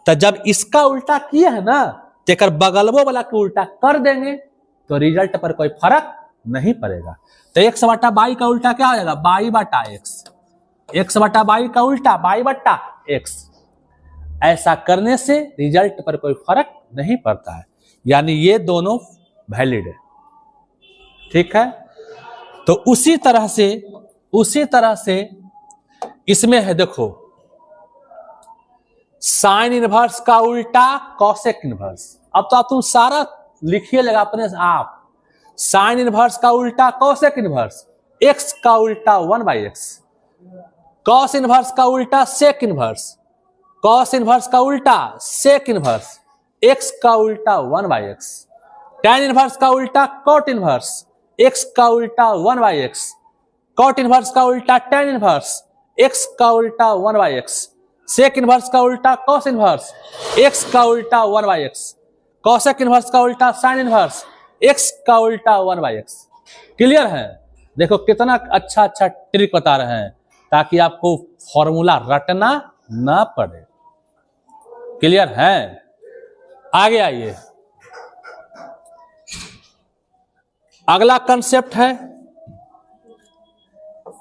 Speaker 1: तो जब इसका उल्टा किए है ना तो बगलवो वाला के उल्टा कर देंगे तो रिजल्ट पर कोई फर्क नहीं पड़ेगा। तो एक्स बटा बाई का उल्टा क्या हो जाएगा, बाई बटा एक्स, एक्स बटा बाई का उल्टा बाई बटा एक्स। ऐसा करने से रिजल्ट पर कोई फर्क नहीं पड़ता है, यानी ये दोनों वैलिड है। ठीक है, तो उसी तरह से इसमें है, देखो साइन इनवर्स का उल्टा कॉसेक इनवर्स। अब तो तुम सारा लिखिए लगा अपने आप, साइन इनवर्स का उल्टा कॉसेक इनवर्स, एक्स का उल्टा 1/x, कॉस इनवर्स का उल्टा सेक इनवर्स, कॉस इनवर्स का उल्टा सेक इनवर्स, एक्स का उल्टा 1/x, tan इनवर्स का उल्टा कॉट इनवर्स, एक्स का उल्टा 1/x, कॉट इनवर्स का उल्टा tan इनवर्स, एक्स का उल्टा 1/x, सेक इनवर्स का उल्टा कॉस इनवर्स, एक्स का उल्टा 1/x, कॉसेक इनवर्स का उल्टा साइन इनवर्स, एक्स का उल्टा 1/x। क्लियर है? देखो कितना अच्छा अच्छा ट्रिक बता रहे हैं ताकि आपको फॉर्मूला रटना ना पड़े। क्लियर है? आगे आइए, अगला कंसेप्ट है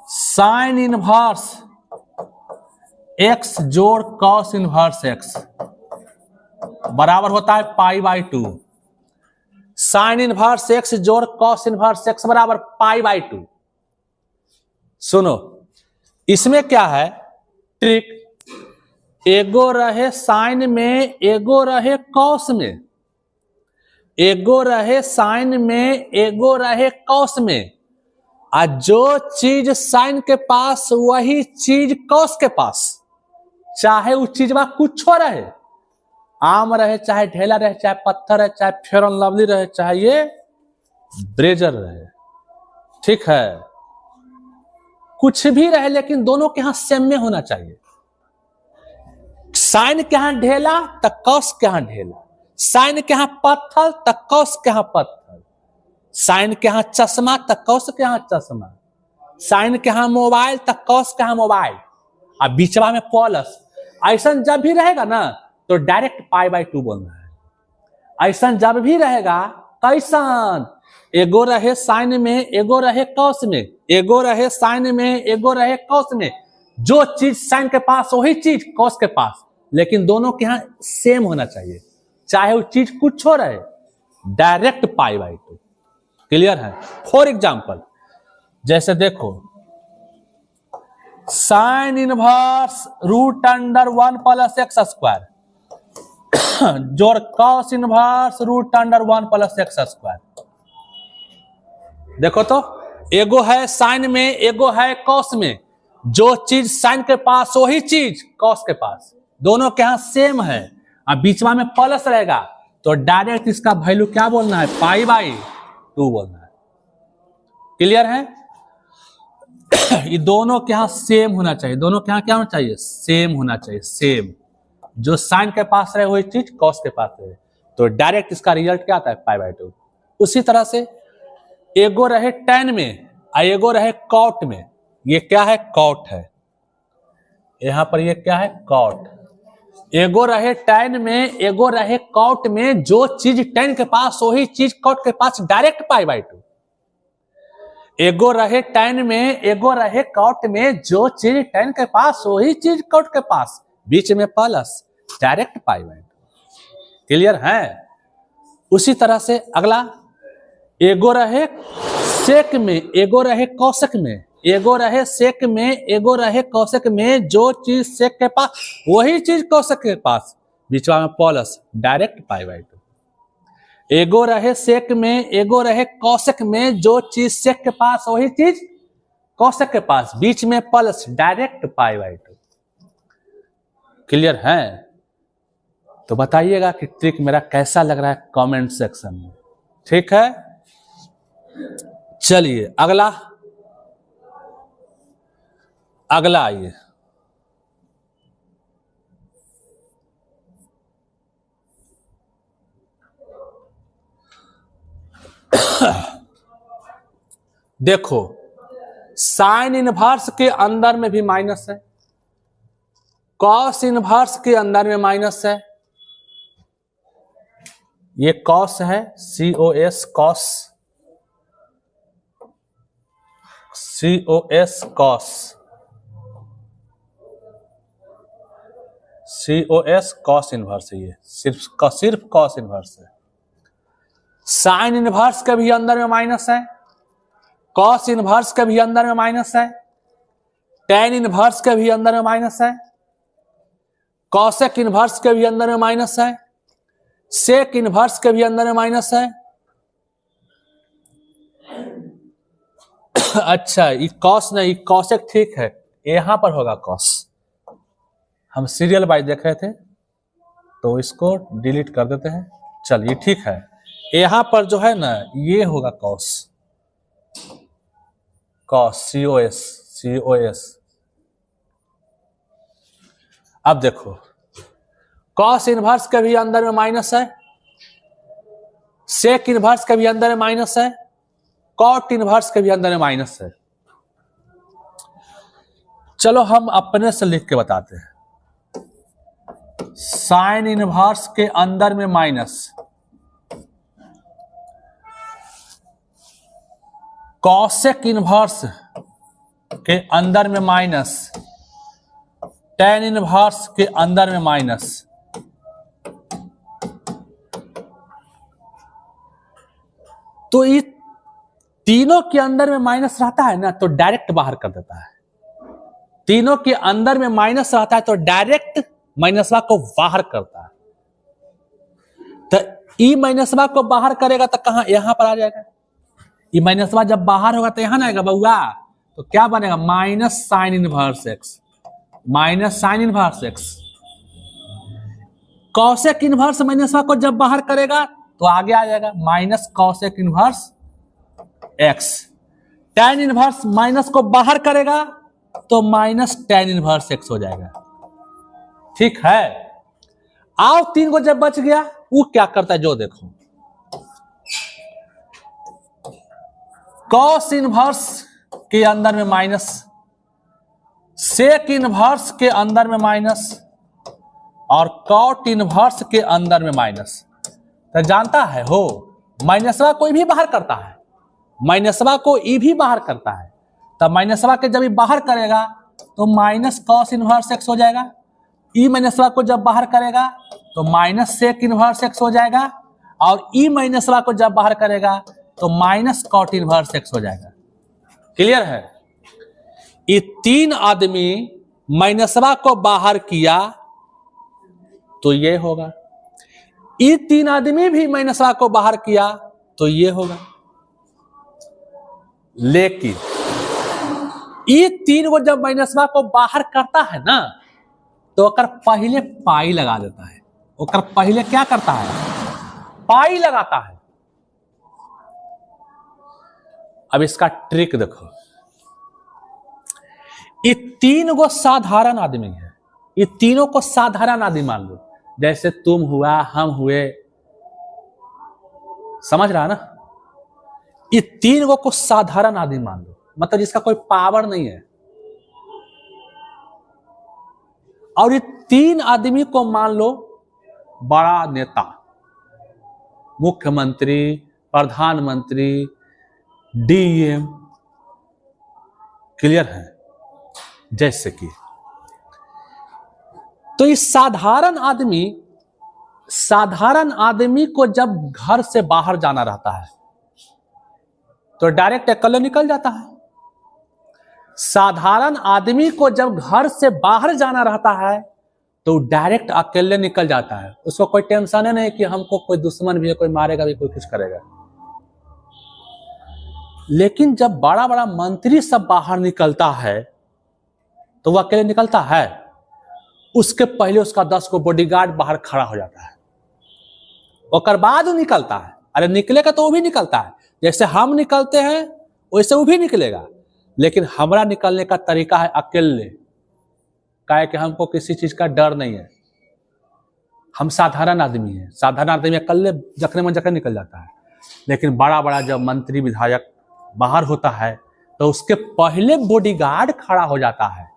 Speaker 1: साइन इनवर्स एक्स जोड़ कॉस इनवर्स एक्स बराबर होता है π/2। साइन इनवर्स एक्स जोड़ कॉस इनवर्स एक्स बराबर π/2। सुनो, इसमें क्या है ट्रिक, एगो रहे साइन में, एगो रहे कॉस में, एगो रहे साइन में, एगो रहे कॉस में, और जो चीज साइन के पास वही चीज कॉस के पास, चाहे उस चीज में कुछ रहे, आम रहे चाहे ढेला रहे चाहे पत्थर रहे चाहे फेयर एंड लवली रहे चाहे ये ब्रेजर रहे। ठीक है, कुछ भी रहे लेकिन दोनों के यहां सेम में होना चाहिए। साइन के यहां ढेला तो कॉस के यहां ढेला, साइन के यहां पत्थर तो कॉस के यहां पत्थर, साइन के यहां चश्मा तो कॉस के यहां चश्मा, साइन के यहां मोबाइल तो कॉस के यहां मोबाइल, और बीचवा में प्लस। ऐसा जब भी रहेगा ना तो डायरेक्ट π/2 बोलना है। ऐसा जब भी रहेगा कैसन, एगो रहे साइन में, एगो रहे कॉस में, एगो रहे साइन में, एगो रहे कॉस में, जो चीज साइन के पास वही चीज कॉस के पास, लेकिन दोनों के यहां सेम होना चाहिए, चाहे वो चीज कुछ हो रहे, डायरेक्ट π/2। क्लियर है? फॉर एग्जाम्पल जैसे देखो, साइन इनवर्स √1 + x² जोड़ कॉस इनवर्स √1 + x²। देखो तो, एगो है साइन में, एगो है कॉस में, जो चीज साइन के पास वही चीज कॉस के पास, दोनों के यहां सेम है, और बीचवा में प्लस रहेगा तो डायरेक्ट इसका वैल्यू क्या बोलना है, π/2 बोलना है। क्लियर है? ये दोनों के यहां सेम होना चाहिए, दोनों के यहां क्या होना चाहिए, सेम होना चाहिए, सेम। जो साइन के पास रहे वही चीज कॉस के पास रहे, तो डायरेक्ट इसका रिजल्ट क्या आता है, π/2। उसी तरह से एगो रहे tan में और एगो रहे कॉट में, ये क्या है, कॉट है, यहां पर ये क्या है, कॉट। एगो रहे tan में, एगो रहे कॉट में, जो चीज tan के पास वही चीज कॉट के पास, डायरेक्ट π/2। एगो रहे tan में, एगो रहे कॉट में, जो चीज tan के पास वही चीज कॉट के पास, बीच में प्लस, डायरेक्ट π/2। क्लियर है? उसी तरह से अगला, एगो रहे सेक में, एगो रहे कौशक में, एगो रहे सेक में, एगो रहे कौशक में, जो चीज सेक के पास वही चीज कौशक के पास, बीचवा में प्लस, डायरेक्ट π/2। एगो रहे सेक में, एगो रहे कौशक में, जो चीज सेक के पास वही चीज कौशक के पास, बीच में प्लस, डायरेक्ट π/2। क्लियर है? तो बताइएगा कि ट्रिक मेरा कैसा लग रहा है कमेंट सेक्शन में। ठीक है, चलिए अगला आइए, देखो साइन इनवर्स के अंदर में भी माइनस है, कॉस इनवर्स के अंदर में माइनस है, ये कॉस है, COS cos, COS cos, COS cos inverse है, ये सिर्फ कॉस इनवर्स है। साइन इनवर्स के भी अंदर में माइनस है, कॉस इनवर्स के भी अंदर में माइनस है, टेन इनवर्स के भी अंदर में माइनस है, कॉसेक इनवर्स के भी अंदर में माइनस है, सेक इनवर्स के भी अंदर में माइनस है। अच्छा, ये कॉस नहीं, कॉसेक ठीक है, यहां पर होगा कॉस। हम सीरियल बाय देख रहे थे तो इसको डिलीट कर देते हैं। चलिए ठीक है, यहां पर जो है ना ये होगा कॉस, कॉस COS। अब देखो, कॉस इनवर्स के भी अंदर में माइनस है, सेक इनवर्स के भी अंदर में माइनस है, कॉट इनवर्स के भी अंदर में माइनस है। चलो हम अपने से लिख के बताते हैं। साइन इनवर्स के अंदर में माइनस, कॉसेक इनवर्स के अंदर में माइनस, टेन इनवर्स के अंदर में माइनस। तो ये तीनों के अंदर में माइनस रहता है ना तो डायरेक्ट बाहर कर देता है। तीनों के अंदर में माइनस रहता है तो डायरेक्ट माइनसवा को बाहर करता है। तो ई माइनसवा को बाहर करेगा तो कहां, यहां पर आ जाएगा। ई माइनसवा जब बाहर होगा तो यहां ना आएगा बउआ, तो क्या बनेगा, minus sine inverse X, minus sine inverse X. Cosec inverse माइनसवा को जब बाहर करेगा तो आगे आ जाएगा minus cosec inverse X. Tan inverse minus को बाहर करेगा तो माइनस टेन इनवर्स एक्स हो जाएगा। ठीक है, आओ तीन को जब बच गया वो क्या करता है जो देखो, कॉस इनवर्स के अंदर में माइनस, सेक इनवर्स के अंदर में माइनस और कॉट इनवर्स के अंदर में माइनस। तो जानता है हो, माइनसवा कोई भी बाहर करता है, माइनसवा को ई भी बाहर करता है। तब माइनसवा के जब ये बाहर करेगा तो माइनस कॉस इनवर्स एक्स हो जाएगा। ई माइनसवा को जब बाहर करेगा तो माइनस सेक इनवर्स एक्स हो जाएगा, और ई माइनसवा को जब बाहर करेगा तो माइनस कॉट इनवर्स एक्स हो जाएगा। क्लियर है? ये तीन आदमी माइनसवा को बाहर किया तो ये होगा, ये तीन आदमी भी माइनसवा को बाहर किया तो ये होगा। लेकिन ये तीन को जब माइनसवा को बाहर करता है ना तो ओकर पहले पाई लगा देता है। ओकर पहले क्या करता है, पाई लगाता है। अब इसका ट्रिक देखो, ये तीन को साधारण आदमी है, ये तीनों को साधारण आदमी मान लो, जैसे तुम हुआ, हम हुए, समझ रहा है ना। ये तीन को साधारण आदमी मान लो, मतलब जिसका कोई पावर नहीं है। और ये तीन आदमी को मान लो बड़ा नेता, मुख्यमंत्री, प्रधानमंत्री, डीएम। क्लियर है? जैसे कि तो इस साधारण आदमी को जब घर से बाहर जाना रहता है तो डायरेक्ट अकेले निकल जाता है। साधारण आदमी को जब घर से बाहर जाना रहता है तो डायरेक्ट अकेले निकल जाता है। उसको कोई टेंशन नहीं कि हमको कोई दुश्मन भी है, कोई मारेगा भी, कोई कुछ करेगा। लेकिन जब बड़ा बड़ा मंत्री सब बाहर निकलता है तो वह अकेले निकलता है, उसके पहले उसका 10 को बॉडीगार्ड बाहर खड़ा हो जाता है, और बाद निकलता है। अरे निकलेगा तो वो भी निकलता है, जैसे हम निकलते हैं वैसे वो भी निकलेगा। लेकिन हमारा निकलने का तरीका है अकेले, काहे कि हमको किसी चीज का डर नहीं है। हम साधारण आदमी हैं, साधारण आदमी अकेले जखने में जखने निकल जाता है। लेकिन बड़ा बड़ा जब मंत्री विधायक बाहर होता है तो उसके पहले बॉडीगार्ड खड़ा हो जाता है।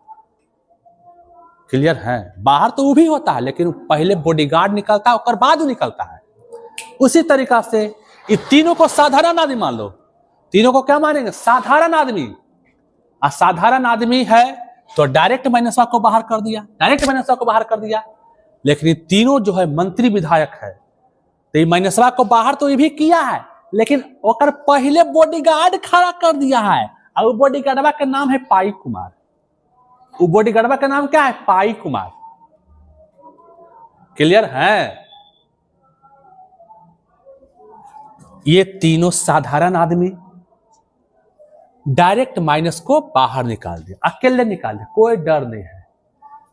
Speaker 1: क्लियर है? बाहर तो वो भी होता है लेकिन पहले बॉडीगार्ड निकलता है और बाद निकलता है। उसी तरीका से ये तीनों को साधारण आदमी मान लो, तीनों को क्या मानेंगे? साधारण आदमी। असाधारण आदमी है तो डायरेक्ट माइनस को बाहर कर दिया, डायरेक्ट माइनस को बाहर कर दिया। लेकिन ये तीनों जो है मंत्री विधायक है, तो ये माइनसवा को बाहर तो ये भी किया है, लेकिन ओकर पहले बॉडीगार्ड खड़ा कर दिया है, और वो बॉडीगार्डवा के नाम है पाई कुमार। वो बॉडीगार्डवा का नाम क्या है? पाई कुमार। क्लियर है? ये तीनों साधारण आदमी डायरेक्ट माइनस को बाहर निकाल दिया, अकेले निकाल दिया, कोई डर नहीं है।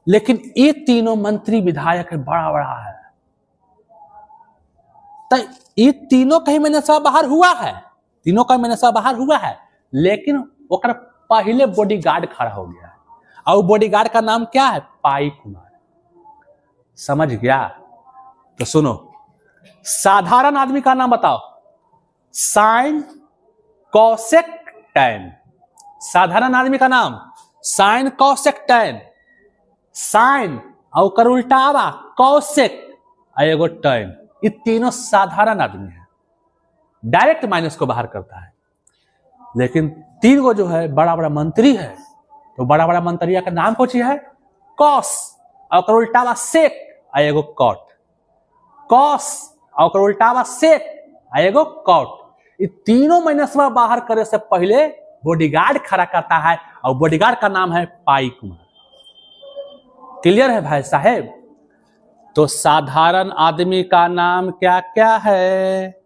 Speaker 1: लेकिन ये तीनों मंत्री विधायक है, बड़ा बड़ा है, तो ये तीनों कहीं माइनसवा बाहर हुआ है, तीनों का माइनसवा बाहर हुआ है, लेकिन ओकर पहले बॉडीगार्ड खड़ा हो गया है, और बॉडीगार्ड का नाम क्या है? पाई कुमार। समझ गया? तो सुनो, साधारण आदमी का नाम बताओ। Sine, cosec, tan. साधारण आदमी का नाम साइन, कॉसेक, टैन। साइन और कर उल्टावा कॉसेक और एगो टैन, ये तीनों साधारण आदमी है, डायरेक्ट माइनस को बाहर करता है। लेकिन तीन गो जो है बड़ा बड़ा मंत्री है, तो बड़ा बड़ा मंत्रिया का नाम कौन है? कॉस और कर उल्टावा सेक और एगो कॉट। कॉस और कर उल्टावा सेक और एगो कॉट। ये तीनों माइनसवा बाहर करे से पहले बॉडीगार्ड खड़ा करता है, और बॉडीगार्ड का नाम है पाई कुमार। क्लियर है भाई साहेब? तो साधारण आदमी का नाम क्या क्या है?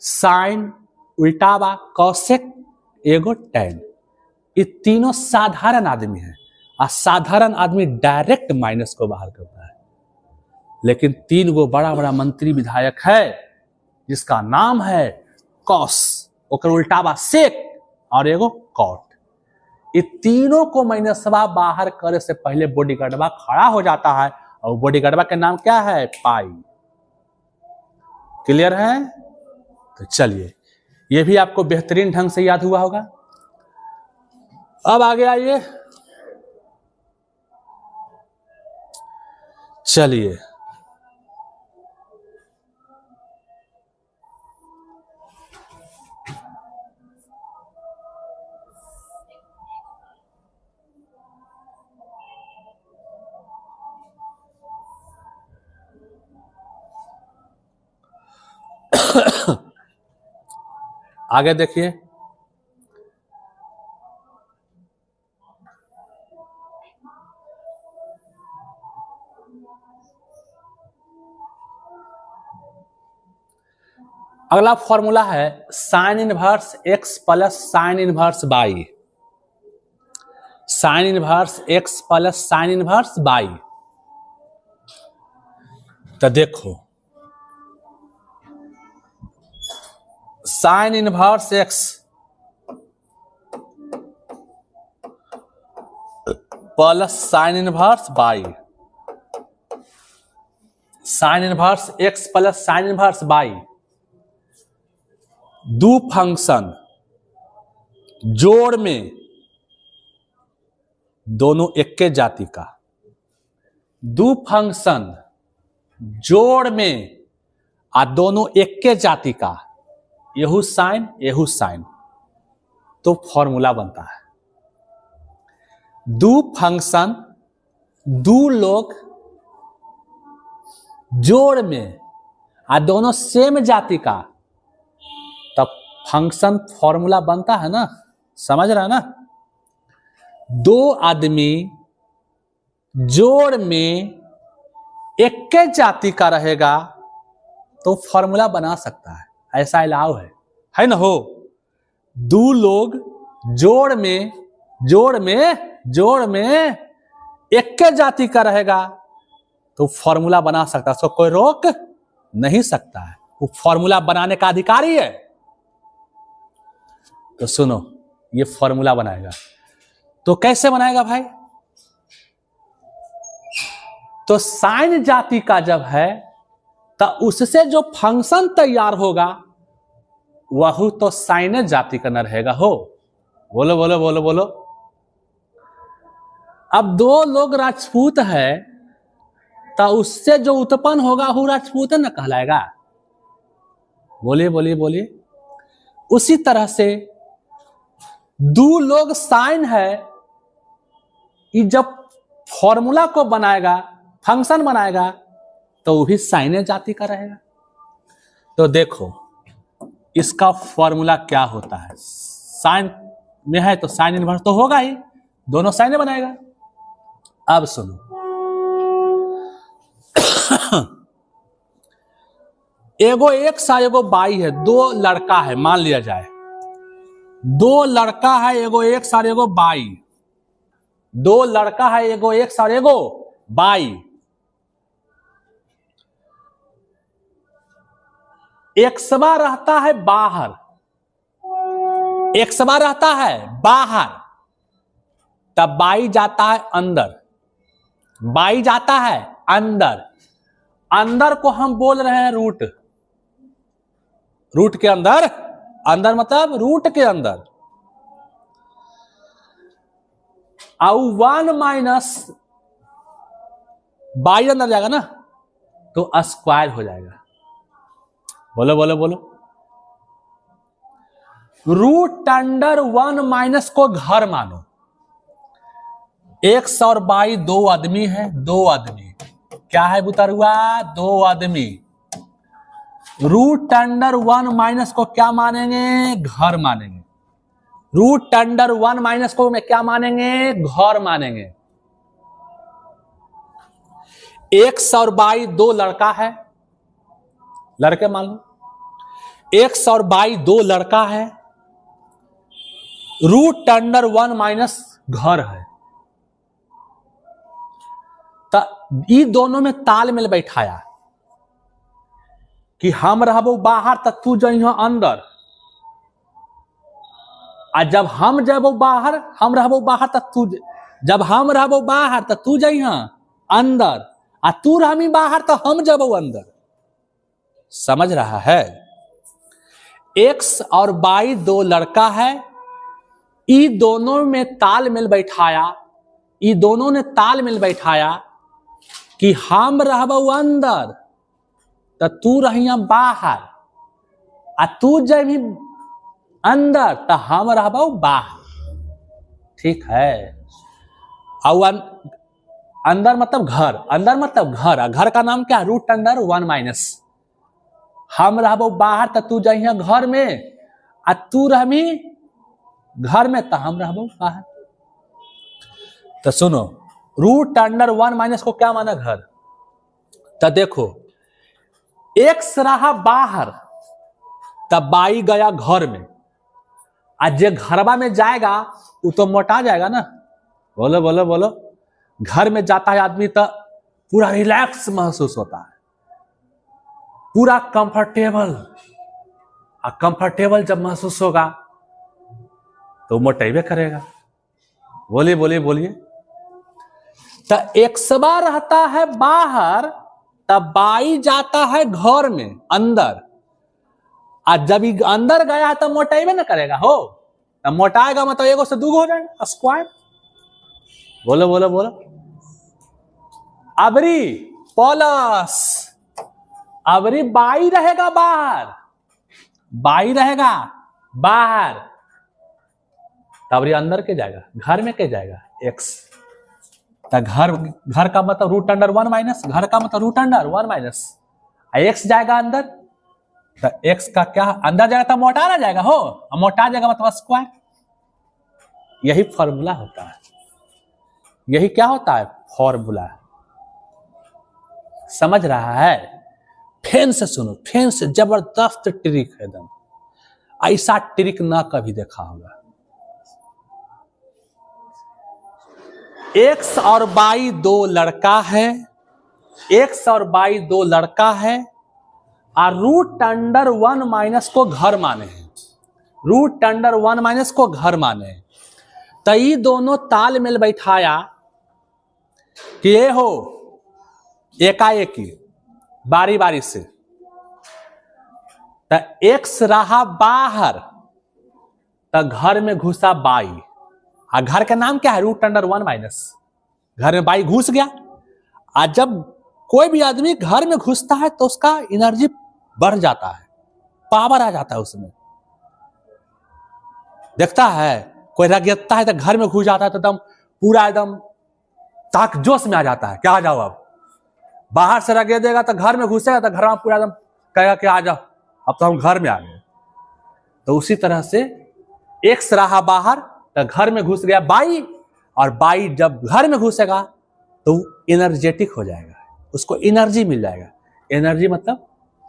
Speaker 1: साइन, उल्टावा, कॉसेक, एगो टैन। ये तीनों साधारण आदमी है, और साधारण आदमी डायरेक्ट माइनस को बाहर करता है। लेकिन तीन गो बड़ा बड़ा मंत्री विधायक है, जिसका नाम है कॉस, ओकर उल्टावा सेक और एगो कॉट। ये तीनों को माइनसवा बाहर करे से पहले बॉडीगार्डवा खड़ा हो जाता है, और बॉडीगार्डवा का नाम क्या है? पाई। क्लियर है? तो चलिए, ये भी आपको बेहतरीन ढंग से याद हुआ होगा। अब आगे आइए, चलिए आगे देखिए। अगला फॉर्मूला है sine inverse x plus sine inverse by. Sign inverse x plus sine inverse y. तो देखो, sign inverse x plus sine inverse by. Sign inverse x plus sine inverse by, दो फंक्शन जोड़ में दोनों एक के जाति का, दो फंक्शन जोड़ में आ दोनों एक के जाति का, यहू साइन यहू साइन, तो फॉर्मूला बनता है दो फंक्शन दो लोग जोड़ में आ दोनों सेम जाति का, तब फंक्शन फॉर्मूला बनता है ना। समझ रहा है ना? दो आदमी जोड़ में एक के जाति का रहेगा तो फॉर्मूला बना सकता है, ऐसा अलाउ है ना? हो, दो लोग जोड़ में एक के जाति का रहेगा तो फॉर्मूला बना सकता है, उसको कोई रोक नहीं सकता है, वो फॉर्मूला बनाने का अधिकारी है। तो सुनो, ये फॉर्मूला बनाएगा तो कैसे बनाएगा भाई? तो साइन जाति का जब है तो उससे जो फंक्शन तैयार होगा वह तो साइन जाति का न रहेगा। हो, बोलो बोलो बोलो बोलो। अब दो लोग राजपूत है तो उससे जो उत्पन्न होगा वो राजपूत न कहलाएगा। बोलिए बोलिए बोलिए। उसी तरह से दो लोग साइन है, ये जब फॉर्मूला को बनाएगा, फंक्शन बनाएगा, तो वो भी साइने जाति का रहेगा। तो देखो इसका फॉर्मूला क्या होता है, साइन में है तो साइन इनवर्स तो होगा ही, दोनों साइने बनाएगा। अब सुनो, एगो एक्स और एगो वाई है, दो लड़का है, मान लिया जाए दो लड़का है, एगो एक्स और एगो वाई, दो लड़का है, एगो एक्स और एगो वाई। एक्सवा रहता है बाहर, एक्सवा रहता है बाहर, तब वाई जाता है अंदर, वाई जाता है अंदर। अंदर को हम बोल रहे हैं रूट, रूट के अंदर, अंदर मतलब रूट के अंदर। और 1 माइनस वाई अंदर जाएगा ना, तो स्क्वायर हो जाएगा। बोलो बोलो बोलो। रूट अंडर 1 माइनस को घर मानो। एक्स और वाई दो आदमी है, दो आदमी क्या है बुतरुआ, दो आदमी। रूट अंडर 1 माइनस को क्या मानेंगे, घर मानेंगे। रूट अंडर 1 माइनस को में क्या मानेंगे, घर मानेंगे। एक्स और वाई दो लड़का है, लड़के मान लो। एक्स और वाई दो लड़का है, रूट अंडर 1 माइनस घर है। तो ये दोनों में तालमेल बैठाया कि हम रहबो बाहर तो तू जइहो अंदर, आ जब हम जबो बाहर, हम रहबो बाहर तो तू, जब हम रहबो बाहर तो तू जइहो अंदर, आ तू रहमी बाहर तो हम जबो अंदर। समझ रहा है? एक्स और वाई दो लड़का है, ई दोनों में तालमेल बैठाया, ई दोनों ने तालमेल बैठाया कि हम रहबो अंदर तो तू रहिया बाहर, आ तू जब अंदर तो हम रहबो बाहर। ठीक है? और अंदर मतलब घर, अंदर मतलब घर, घर का नाम क्या, रूट अंडर 1 माइनस। हम रहबो बाहर तो तू जइया घर में, आ तू रहमी घर में तो हम रहबो बाहर। तो सुनो, रूट अंडर 1 माइनस को क्या माना, घर। तो देखो एक्स रहा बाहर तब वाई गया घर में, आज जे घरवा में जाएगा वो तो मोटा जाएगा ना। बोलो बोलो बोलो। घर में जाता है आदमी तो पूरा रिलैक्स महसूस होता है, पूरा कंफर्टेबल। और कंफर्टेबल जब महसूस होगा तो मोटेबे करेगा। बोलिए बोलिए बोलिए। तो एक्सवा रहता है बाहर तब वाई जाता है घर में अंदर, और जब अंदर गया तो मोटाइबे ना करेगा हो, तो मोटाएगा मतलब एगो से दूगो हो जाएगा, स्क्वायर। बोलो बोलो बोलो। अबरी प्लस अबरी वाई रहेगा बाहर, वाई रहेगा बाहर, तबरी अंदर के जाएगा, घर में के जाएगा, एक्स। तो घर का मतलब रूट अंडर 1 माइनस, घर का मतलब रूट अंडर 1 माइनस, एक्स जाएगा अंदर, तो एक्स का क्या अंदर जाएगा तो मोटा ना जाएगा हो, मोटा जाएगा मतलब स्क्वायर। यही फॉर्मूला होता है, यही क्या होता है, फॉर्मूला। समझ रहा है? फैन से सुनो, फैन से, जबरदस्त ट्रिक है एकदम, ऐसा ट्रिक ना कभी देखा होगा। एक्स और वाई दो लड़का है, एक्स और वाई दो लड़का है, और रूट अंडर 1 माइनस को घर माने हैं, रूट अंडर 1 माइनस को घर माने हैं। तो ये दोनों तालमेल बैठाया कि ये हो एकाएक बारी बारी से। तो एक्स रहा बाहर तो घर में घुसा वाई, और घर का नाम क्या है, रूट अंडर 1 माइनस। घर में वाई घुस गया, और जब कोई भी आदमी घर में घुसता है तो उसका एनर्जी बढ़ जाता है, पावर आ जाता है उसमें। देखता है कोई रगेता है तो घर में घुस जाता है तो एकदम पूरा एकदम ताक जोश में आ जाता है, क्या आ जाओ अब। बाहर से रगे देगा तो घर में घुसेगा तो घर में पूरा एकदम कहेगा कि आ जाओ अब तो हम घर में आ गए। तो उसी तरह से एक्स रहा बाहर तो घर में घुस गया बाई, और बाई जब घर में घुसेगा तो एनर्जेटिक हो जाएगा, उसको एनर्जी मिल जाएगा। एनर्जी मतलब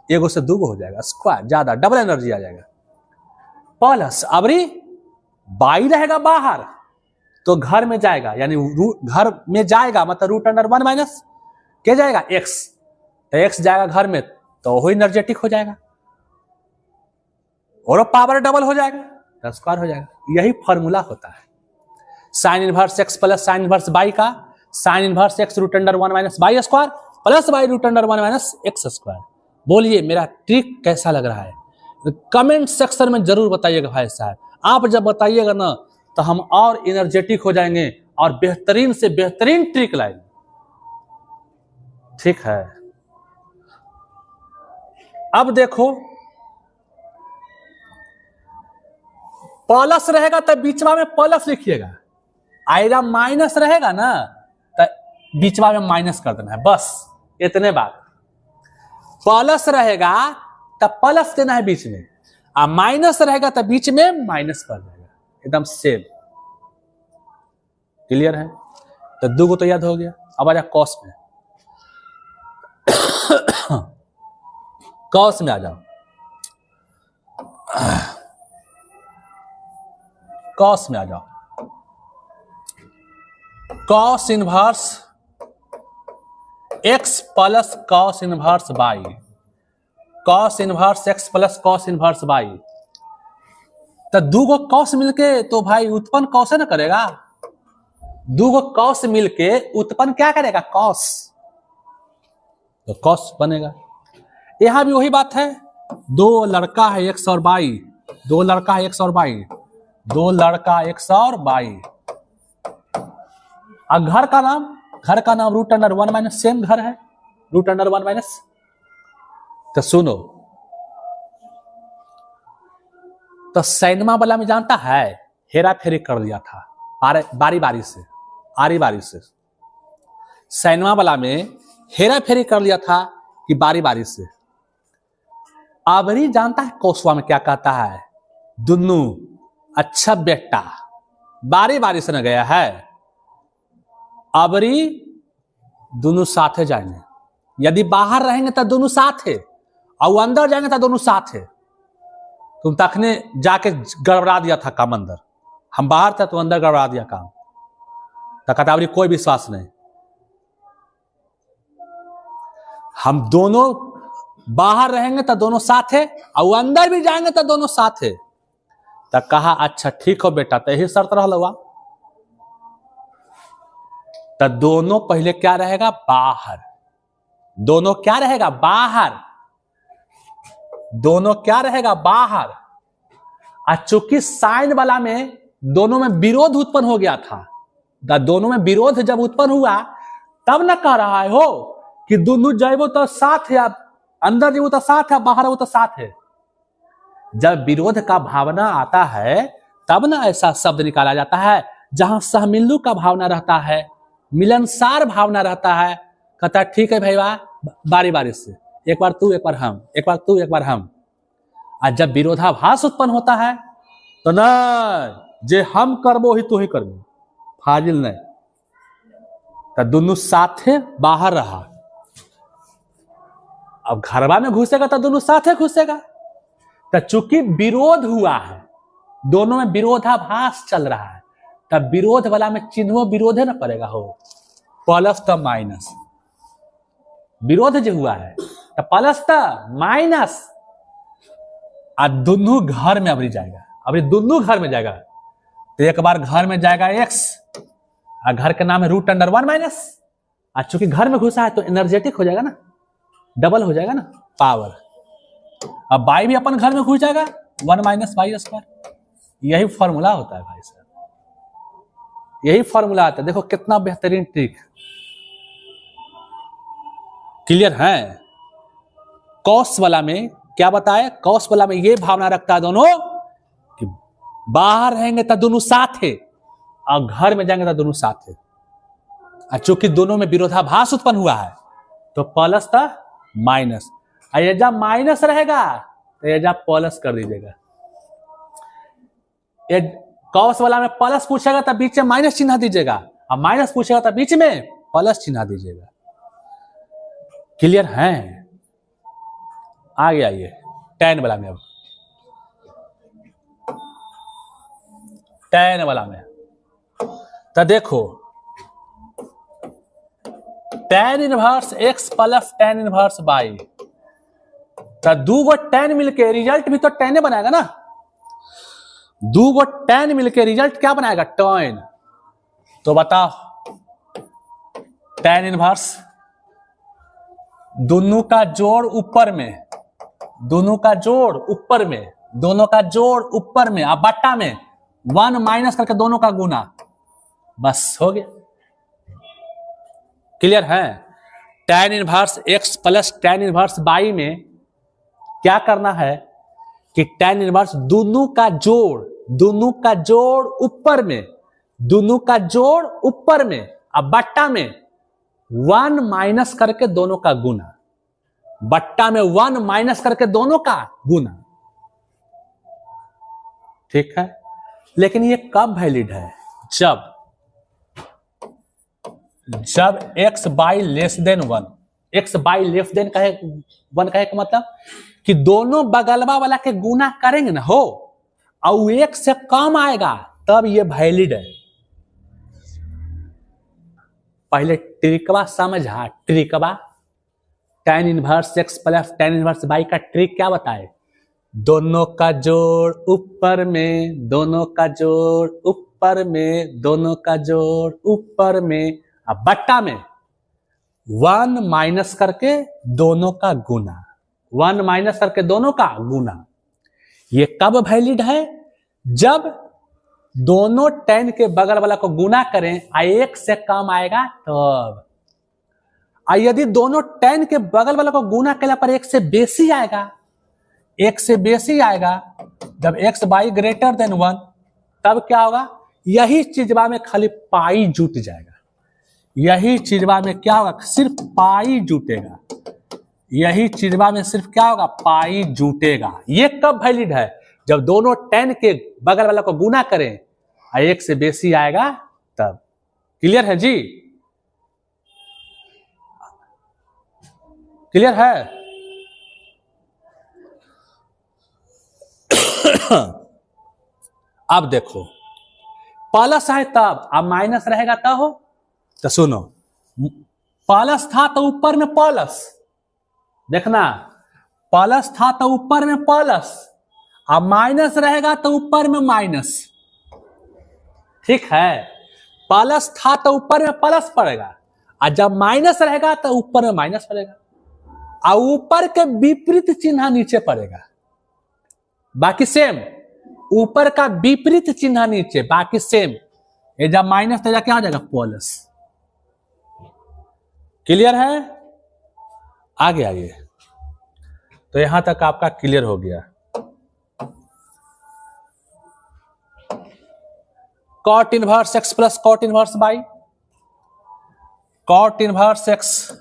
Speaker 1: एगो से दूगो हो जाएगा, स्क्वायर, ज्यादा डबल एनर्जी आ जाएगा। प्लस अबरी बाई रहेगा बाहर तो घर में जाएगा, यानी घर में जाएगा मतलब रूट अंडर 1 माइनस क्या जाएगा एक्स, तो एक्स जाएगा घर में तो वो एनर्जेटिक हो जाएगा और पावर डबल हो जाएगा तो स्क्वायर हो जाएगा। यही फॉर्मूला होता है sine inverse x plus sine inverse Y का, sine inverse X root under 1 minus Y square plus Y root under 1 minus x square. बोलिए मेरा ट्रिक कैसा लग रहा है, कमेंट सेक्शन में जरूर बताइएगा भाई साहब। आप जब बताइएगा ना तो हम और एनर्जेटिक हो जाएंगे और बेहतरीन से बेहतरीन ट्रिक लाएंगे, ठीक है। अब देखो प्लस रहेगा तो बीचवा में प्लस लिखिएगा, आएगा माइनस रहेगा ना तो बीचवा में माइनस कर देना है, बस इतने बात। प्लस रहेगा तो प्लस देना है बीच में, और माइनस रहेगा तो बीच में माइनस कर देगा, एकदम सेम। क्लियर है? तो दूगो तो याद हो गया। अब आ जा कॉस में, कॉस में आ जाओ, कॉस में आ जाओ। Cos inverse x plus cos inverse by, cos inverse x plus cos inverse y. तो दूगो कॉस मिलके तो भाई उत्पन्न कॉस ना करेगा, दूगो कॉस मिलके उत्पन्न क्या करेगा कॉस, तो कॉस बनेगा। यहां भी वही बात है, दो लड़का है एक्स और बाई, दो लड़का है एक्स और बाई, दो लड़का एक्स और बाई। और घर का नाम रूट अंडर 1 माइनस, सेम घर है रूट अंडर 1 माइनस। तो सुनो, तो सैनमा वाला में जानता है हेरा फेरी कर लिया था बारी बारी से, आरी बारी से। सैनमा वाला में हेरा फेरी कर लिया था कि बारी बारी से। अबरी जानता है कोसवा में क्या कहता है, दुन्नू अच्छा बेटा बारी बारी से न गया है, अबरी दोनों साथे जाएंगे। यदि बाहर रहेंगे तो दोनों साथ है, और अंदर जाएंगे तो दोनों साथ है। तुम तखने जाके गड़बड़ा दिया था काम अंदर, हम बाहर थे तो अंदर गड़बड़ा दिया काम, तो कहता अबरी कोई विश्वास नहीं। हम दोनों बाहर रहेंगे तो दोनों साथ है, और अंदर भी जाएंगे तो दोनों साथ है। तो कहा अच्छा ठीक हो बेटा, तो यही शर्त रहा हुआ। तो दोनों पहले क्या रहेगा बाहर, दोनों क्या रहेगा बाहर, दोनों क्या रहेगा बाहर। और चूंकि साइन वाला में दोनों में विरोध उत्पन्न हो गया था, दोनों में विरोध जब उत्पन्न हुआ तब न कह रहा है हो कि दोनों जाइबो तो साथ है, अंदर जाइबो तो साथ है, बाहर हो तो साथ है। जब विरोध का भावना आता है तब ना ऐसा शब्द निकाला जाता है, जहां सहमिलू का भावना रहता है, मिलनसार भावना रहता है। कहता ठीक है भाई वाह, बारी बारी से, एक बार तू एक बार हम, एक बार तू एक बार हम। और जब विरोधाभास उत्पन्न होता है तो ना जे हम करबो ही तू ही करबो, फाजिल नहीं। तो दोनों साथे बाहर रहा, अब घरवा में घुसेगा तो दोनों साथे घुसेगा। तो चूंकि विरोध हुआ है, दोनों में विरोधाभास चल रहा है, तब विरोध वाला में चिन्ह विरोध है ना पड़ेगा हो, प्लस तो माइनस। विरोध जो हुआ है तो प्लस तो माइनस, और दोनों घर में अबरी जाएगा, अबरी दोनों घर में जाएगा। तो एक बार घर में जाएगा एक्स, और घर का नाम है रूट अंडर 1 माइनस, और चूंकि घर में घुसा है तो एनर्जेटिक हो जाएगा ना, डबल हो जाएगा ना पावर। अब बाई भी अपन घर में घुस जाएगा, 1 माइनस बाई स्क्वायर। यही फॉर्मूला होता है भाई साहब, यही फॉर्मूला आता है। देखो कितना बेहतरीन ट्रिक। क्लियर है? कॉस वाला में क्या बताए, कौश वाला में ये भावना रखता है दोनों कि बाहर रहेंगे तो दोनों साथ है और घर में जाएंगे तो दोनों साथ है। और चूंकि दोनों में विरोधाभास उत्पन्न हुआ है तो प्लस था माइनस, और ये जब माइनस रहेगा तो ये जब प्लस कर दीजिएगा। ये कौश वाला में प्लस पूछेगा तो बीच में माइनस चिन्ह दीजिएगा, और माइनस पूछेगा तो बीच में प्लस चिन्ह दीजिएगा। क्लियर है? आगे आइए tan वाला में। अब tan वाला में तो देखो tan inverse x plus tan inverse y, तो दो गो tan मिलके रिजल्ट भी तो tan बनाएगा ना। दो गो tan मिलके रिजल्ट क्या बनाएगा, tan। तो बताओ tan इनवर्स दोनों का जोड़ ऊपर में, दोनों का जोड़ ऊपर में, दोनों का जोड़ ऊपर में, अब बट्टा में 1 माइनस करके दोनों का गुना, बस हो गया। क्लियर है? tan inverse x plus tan inverse y में क्या करना है कि tan इनवर्स दोनों का जोड़, दोनों का जोड़ ऊपर में, दोनों का जोड़ ऊपर में, अब बट्टा में 1 माइनस करके दोनों का गुना, बट्टा में 1 माइनस करके दोनों का गुना। ठीक है, लेकिन ये कब वैलिड है, जब x by less than 1, x by less than कहे 1 कहे का मतलब कि दोनों बगलवा वाला के गुना करेंगे ना हो और एक से कम आएगा तब ये वैलिड है। पहले ट्रिकवा समझा, ट्रिकवा tan inverse x plus tan inverse y का ट्रिक क्या बताए, दोनों का जोड़ ऊपर में, दोनों का जोड़ ऊपर में, दोनों का जोड़ ऊपर में, अब बट्टा में 1 माइनस करके दोनों का गुना, 1 माइनस करके दोनों का गुना। ये कब वैलिड है, जब दोनों tan के बगल वाला को गुना करें और एक से कम आएगा तब। और यदि दोनों tan के बगल वाला को गुना करने पर एक से बेसी आएगा, एक से बेसी आएगा, जब x बाई ग्रेटर देन 1 तब क्या होगा, यही चीजवा में खाली पाई जुट जाएगा, यही चीजवा में क्या होगा, सिर्फ पाई जुटेगा, यही चीजवा में सिर्फ क्या होगा, पाई जुटेगा। ये कब वैलिड है, जब दोनों tan के बगल वाला को गुना करें और एक से बेसी आएगा तब। क्लियर है जी? क्लियर है? अब देखो प्लस है तब, अब माइनस रहेगा तब हो, तो सुनो प्लस था तो ऊपर में प्लस, देखना प्लस था तो ऊपर में प्लस, अब माइनस रहेगा तो ऊपर में माइनस। ठीक है, प्लस था तो ऊपर में प्लस पड़ेगा और जब माइनस रहेगा तो ऊपर में माइनस पड़ेगा, और ऊपर के विपरीत चिन्ह नीचे पड़ेगा, बाकी सेम। ऊपर का विपरीत चिन्ह नीचे, बाकी सेम। ये जब माइनस तो क्या हो जाएगा, प्लस। क्लियर है? आगे आइए। तो यहां तक आपका क्लियर हो गया। Cot inverse x plus cot inverse y, cot inverse x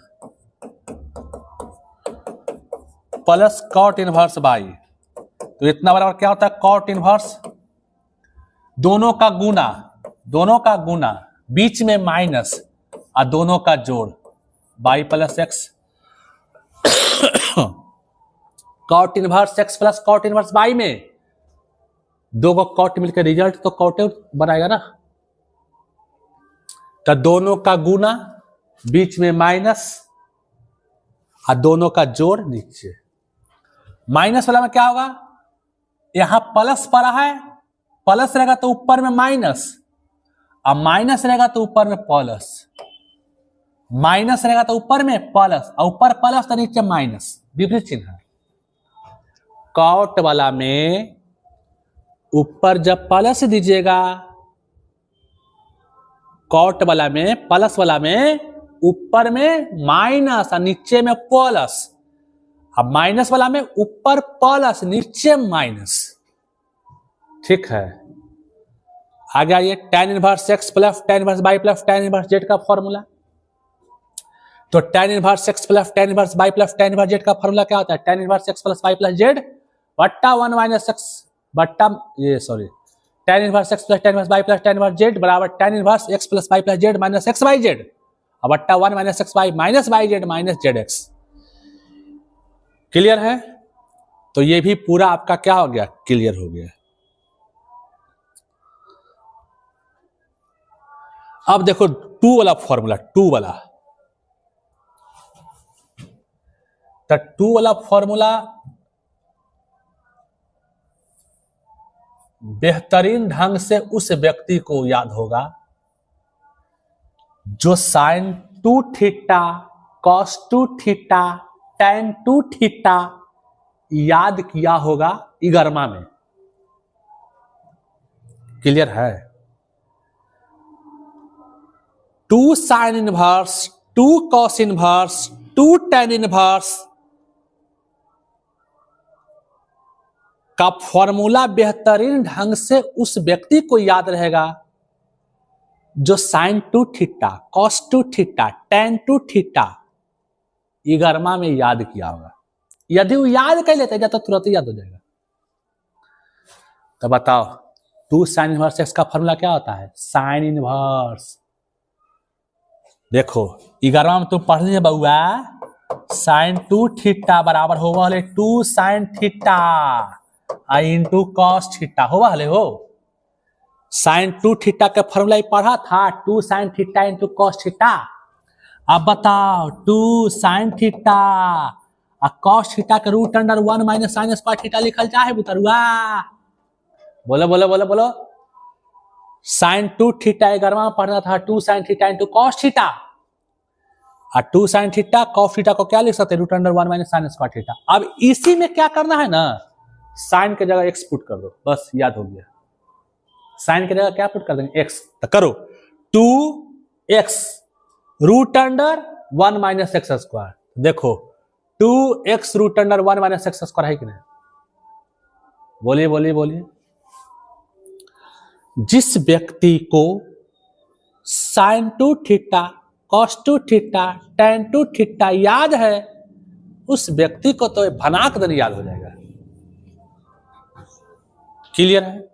Speaker 1: plus cot inverse y, तो इतना बराबर क्या होता है, कॉट इनवर्स दोनों का गुना, दोनों का गुना, बीच में माइनस और दोनों का जोड़, y plus x. Cot inverse x plus cot inverse y में दो को कॉट मिलकर रिजल्ट तो कॉट बनाएगा ना, तो दोनों का गुना, बीच में माइनस और दोनों का जोड़ नीचे। माइनस वाला में क्या होगा, यहां प्लस पड़ा है, प्लस रहेगा तो ऊपर में माइनस, और माइनस रहेगा तो ऊपर में प्लस, माइनस रहेगा तो ऊपर में प्लस, और ऊपर प्लस तो नीचे माइनस, विपरीत चिन्ह। कॉट वाला में ऊपर जब प्लस दीजिएगा, कॉट वाला में, प्लस वाला में ऊपर में माइनस और नीचे में प्लस, अब माइनस वाला में ऊपर प्लस नीचे माइनस, ठीक है। आगे आइए, tan inverse x plus tan inverse y plus tan inverse z का फॉर्मूला। तो tan inverse x plus tan inverse y plus tan inverse z का फॉर्मूला क्या होता है? tan inverse x plus y plus z बट्टा 1 minus x बट्टा tan inverse x plus tan inverse y plus tan inverse z बराबर tan inverse x plus y plus z minus x y z और बट्टा 1 minus x y minus y z minus z x। Clear है? तो ये भी पूरा आपका क्या हो गया? क्लियर हो गया। अब देखो 2 वाला फॉर्मूला, 2 वाला, तो 2 वाला फॉर्मूला बेहतरीन ढंग से उस व्यक्ति को याद होगा जो sine 2 theta cos 2 theta tan 2 theta याद किया होगा 11वां में। क्लियर है? 2 sine inverse 2 cos inverse 2 tan inverse का फॉर्मूला बेहतरीन ढंग से उस व्यक्ति को याद रहेगा जो sine 2 theta cos 2 theta tan 2 theta 11वां में याद किया होगा। यदि वो याद कर लेते तो तुरंत याद हो जाएगा। तो बताओ 2 साइन इनवर्स x का फॉर्मूला क्या होता है? साइन इनवर्स, देखो 11वां में तुम पढ़ लीजिए बउआ, साइन 2 थीटा बराबर होगा 2 sine theta into cos theta होगा हो। साइन 2 थीटा का फॉर्मूला पढ़ा था 2 sine theta into cos theta. अब बताओ 2 साइन थीटा और कॉस थीटा के root under 1 minus sine square theta लिखल चाहे बुतरुआ? बोलो बोलो बोलो बोलो। साइन 2 थीटा 11वां पढ़ना था 2 sine theta into cos theta और 2 साइन थीटा कॉस थीटा को क्या लिख सकते हैं? Root under 1 minus sine square theta. अब इसी में क्या करना है ना, साइन की जगह x पुट कर दो, बस याद हो गया। साइन की जगह क्या पुट कर देंगे? x। तो करो 2x root under 1 minus x square. देखो 2x root under 1 minus x square है कि नहीं? बोलिए बोलिए बोलिए। जिस व्यक्ति को sine 2 theta cos 2 theta tan 2 theta याद है उस व्यक्ति को तो भनाक दिन याद हो जाएगा। क्लियर है?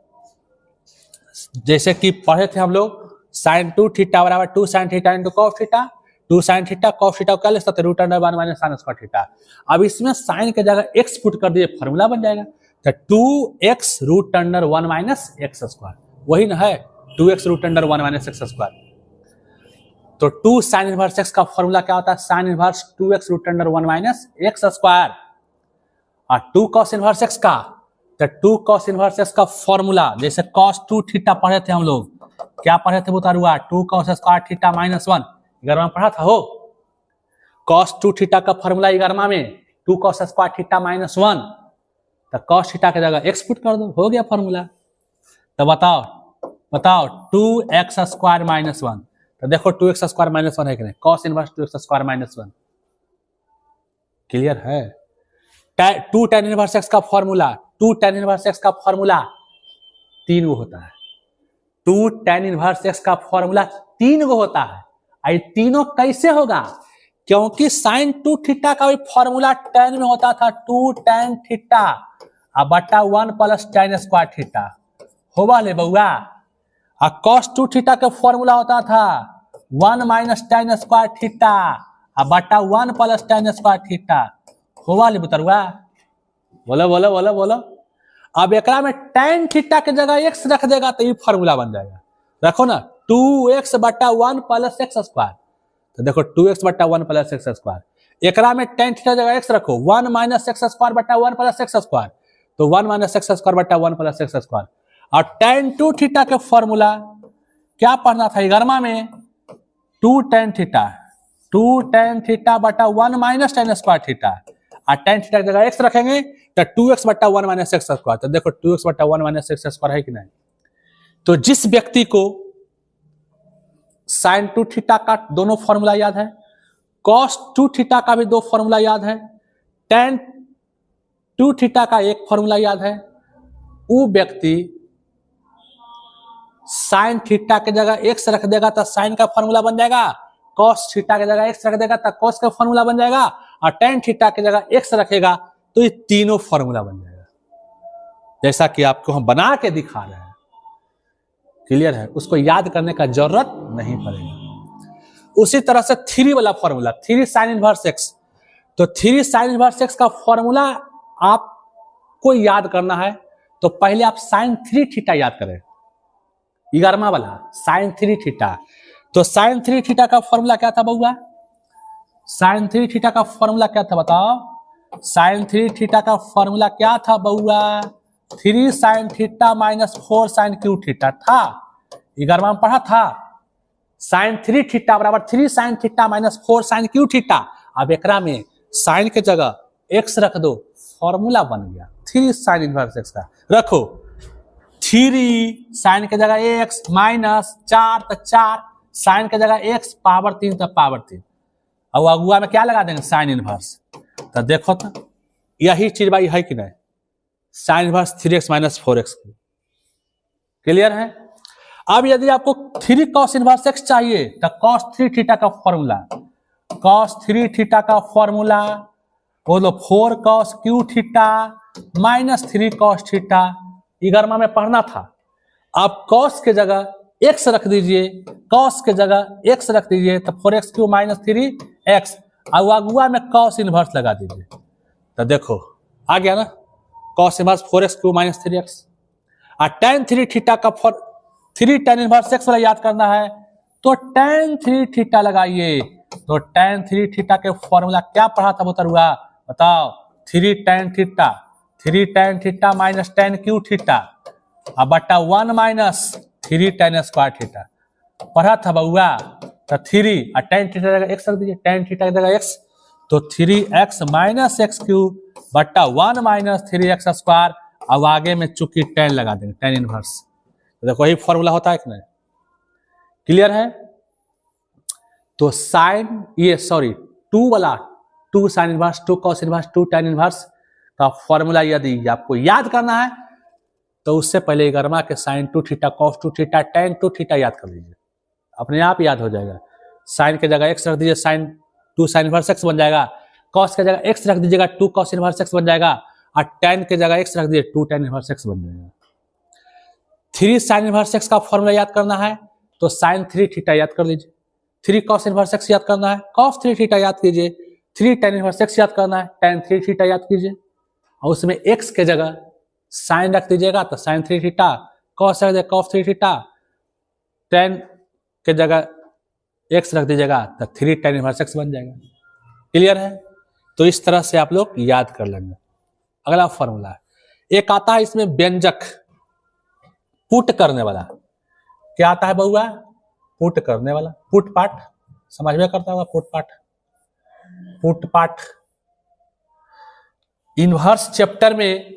Speaker 1: जैसे कि पढ़े थे हम लोग साइन 2 थीटा बराबर 2 sine theta into cos theta, 2 sine theta cos theta को क्या लिख सकते हैं? Root under 1 minus sine square theta. अब इसमें साइन की जगह x पुट कर दिए, फॉर्मूला बन जाएगा। तो 2x root under 1 minus x square, वही ना है 2x root under 1 minus x square. तो 2 साइन इनवर्स x का फॉर्मूला क्या होता है? Sine inverse 2x root under 1 minus x square. और 2 कॉस इनवर्स x का, तो 2 कॉस इनवर्स x का फॉर्मूला जैसे कॉस 2 थीटा पढ़े थे हम लोग, क्या पढ़े थे बुतारुआ? 2 कॉस स्क्वायर थीटा माइनस 1, 11वां पढ़ा था हो। कॉस 2 थीटा का फॉर्मूला 11वां में 2 कॉस स्क्वायर थीटा माइनस 1, तो कॉस थीटा की जगह x पुट कर दो, हो गया फॉर्मूला। तो बताओ 2x स्क्वायर माइनस 1, तो देखो 2x स्क्वायर माइनस 1 है कि नहीं? Cos inverse 2x square minus 1। Clear है? 2 tan इनवर्स x का फॉर्मूला, 2 tan इनवर्स x का फॉर्मूला 3 गो होता है। 2 tan इनवर्स x का फॉर्मूला 3 गो होता है। आई तीनों कैसे होगा? क्योंकि साइन 2 थीटा का भी फॉर्मूला tan में होता था 2 tan थीटा अब बटा 1 प्लस tan स्क्वायर थीटा होगा ले बउआ। और cos 2 थीटा का फॉर्मूला होता था 1 माइनस tan स्क्वायर थीटा अब बटा 1 प्लस tan स्क्वायर थीटा होगा ले बुतरुआ। बोलो बोलो बोलो बोलो। अब एकरा में tan थीटा के जगह x रख देगा तो ये फॉर्मूला बन जाएगा। रखो ना 2x बटा 1 प्लस एक्स स्क्वायर, तो देखो 2x बटा 1 प्लस एक्स स्क्वायर। एकरा में tan थीटा जगह x रखो 1 माइनस एक्स स्क्वायर बटा 1 प्लस एक्स स्क्वायर, तो 1 माइनस एक्स स्क्वायर बटा 1 प्लस एक्स स्क्वायर। और tan 2 थीटा के फॉर्मूला क्या पढ़ना था 11वां में? 2 tan थीटा बटा 1 माइनस tan स्क्वायर थीटा और tan थीटा की जगह x रखेंगे तो 2x बटा 1 माइनस एक्स स्क्वायर। तो देखो 2x बटा 1 माइनस एक्स स्क्वायर है कि नहीं? तो जिस व्यक्ति को साइन 2 थीटा का दोनों फॉर्मूला याद है, कॉस 2 थीटा का भी 2 फॉर्मूला याद है, tan 2 थीटा का एक फॉर्मूला याद है, वो व्यक्ति साइन थीटा की जगह x रख देगा तो साइन का फॉर्मूला बन जाएगा, cos थीटा की जगह x रख देगा तो cos का फॉर्मूला बन जाएगा, और tan थीटा की जगह x रखेगा तो ये तीनों फॉर्मूला बन जाएगा, जैसा कि आपको हम बना के दिखा रहे हैं। क्लियर है? उसको याद करने का जरूरत नहीं पड़ेगा। उसी तरह से 3 वाला फॉर्मूला, 3 sin इनवर्स x, तो 3 sin इनवर्स x का फॉर्मूला आपको याद करना है तो पहले आप sin 3 थीटा याद करें, 11वां वाला sin 3 थीटा। तो sin 3 थीटा का फॉर्मूला क्या था बउआ? sin 3 थीटा का फॉर्मूला क्या था बताओ? sin 3 थीटा का फॉर्मूला क्या था बउआ? 3 sin theta minus 4 sin Q theta था, 11वां में पढ़ा था। sin 3 थीटा बराबर 3 sin theta minus 4 sin Q theta. अब एकरा में sin के जगह x रख दो, फॉर्मूला बन गया 3 sin इनवर्स x का। रखो 3 sin के जगह x माइनस 4 तो 4 sin के जगह x पावर 3 तो पावर 3। अब अगुआ में क्या लगा देंगे? sin inverse. तो देखो तो यही चीज भाई है कि नहीं? sin inverse 3x minus 4x। Clear है? अब यदि आपको 3 cos इनवर्स x चाहिए तो cos 3 थीटा का फॉर्मूला, cos 3 थीटा का फॉर्मूला बोलो 4 cos cube theta minus 3 cos theta, 11वां में पढ़ना था। आप cos के जगह x रख दीजिए, cos के जगह x रख दीजिए तो 4x क्यू माइनस 3x, और अगुआ में cos इनवर्स लगा दीजिए। तो देखो आ गया ना, cos inverse 4x Q minus 3x। और tan 3 थीटा का 3 tan इनवर्स x वाला याद करना है तो tan 3 थीटा लगाइए। तो tan 3 थीटा के फॉर्मूला क्या पढ़ा था बतरुआ? बताओ 3 tan theta minus tan Q theta अब बटा 1 माइनस 3 tan स्क्वायर थीटा पढ़ा था बउआ। तो 3 और tan थीटा जगह x रख दीजिए, tan थीटा की जगह x, तो 3x माइनस x क्यूब बटा 1 माइनस 3x स्क्वायर। अब आगे में चूंकि tan लगा देंगे, tan इनवर्स। तो देखो यही फॉर्मूला होता है कि नहीं? क्लियर है? तो साइन ये सॉरी 2 वाला 2 sine inverse 2 cos inverse 2 tan inverse का फॉर्मूला यदि आपको याद करना है तो उससे पहले 11वां के sine 2 theta cos 2 theta tan 2 theta याद कर लीजिए, अपने आप याद हो जाएगा। साइन के जगह x रख दीजिए, साइन 2 साइन इनवर्स x बन जाएगा, cos के जगह x रख दीजिएगा 2 cos इनवर्स x बन जाएगा, और tan के जगह x रख दीजिए 2 tan इनवर्स x बन जाएगा। 3 साइन इनवर्स x का फॉर्मूला याद करना है तो साइन 3 थीटा याद कर लीजिए, 3 cos इनवर्स x याद करना है, cos 3 थीटा याद कीजिए, 3 tan इनवर्स x याद करना है, tan 3 थीटा याद कीजिए, और उसमें x के जगह साइन रख दीजिएगा तो साइन 3 थीटा, cos रख दीजिएगा cos 3 थीटा, tan के जगह x रख दीजिएगा तो 3 tan इनवर्स x बन जाएगा। क्लियर है? तो इस तरह से आप लोग याद कर लेंगे। अगला फॉर्मूला है, एक आता है इसमें व्यंजक पुट करने वाला। क्या आता है बउआ? पुट करने वाला, पुट पाठ समझ में करता होगा, पुट पाठ। पुट पाठ इनवर्स चैप्टर में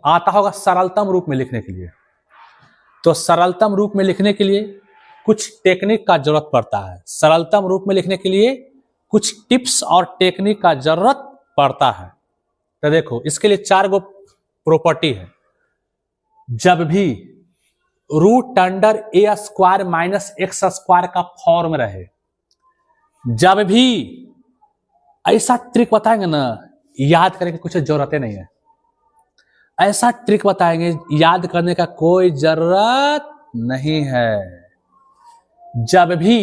Speaker 1: आता होगा सरलतम रूप में लिखने के लिए। तो सरलतम रूप में लिखने के लिए कुछ टेक्निक का जरूरत पड़ता है, सरलतम रूप में लिखने के लिए कुछ टिप्स और टेक्निक का जरूरत पड़ता है। तो देखो इसके लिए 4 गो प्रॉपर्टी है। जब भी root under a square minus x square का फॉर्म रहे, जब भी ऐसा ट्रिक बताएंगे ना, याद करने की कुछ जरूरत नहीं है, ऐसा ट्रिक बताएंगे याद करने का कोई जरूरत नहीं है। जब भी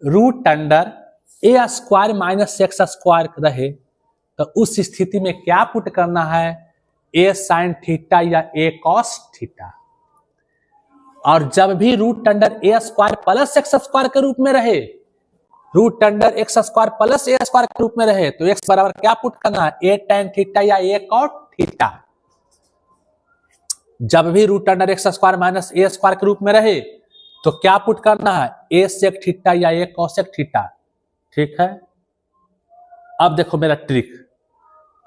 Speaker 1: root under a square minus x square रहे तो उस स्थिति में क्या पुट करना है? ए साइन थीटा या ए कॉस थीटा। और जब भी root under a square plus x square के रूप में रहे, root under x square plus a square के रूप में रहे तो एक्स बराबर क्या पुट करना है? ए tan थीटा या ए कॉट थीटा। जब भी root under x square minus a square के रूप में रहे तो क्या पुट करना है? ए सेक थीटा या ए कॉसेक थीटा। ठीक है? अब देखो मेरा ट्रिक,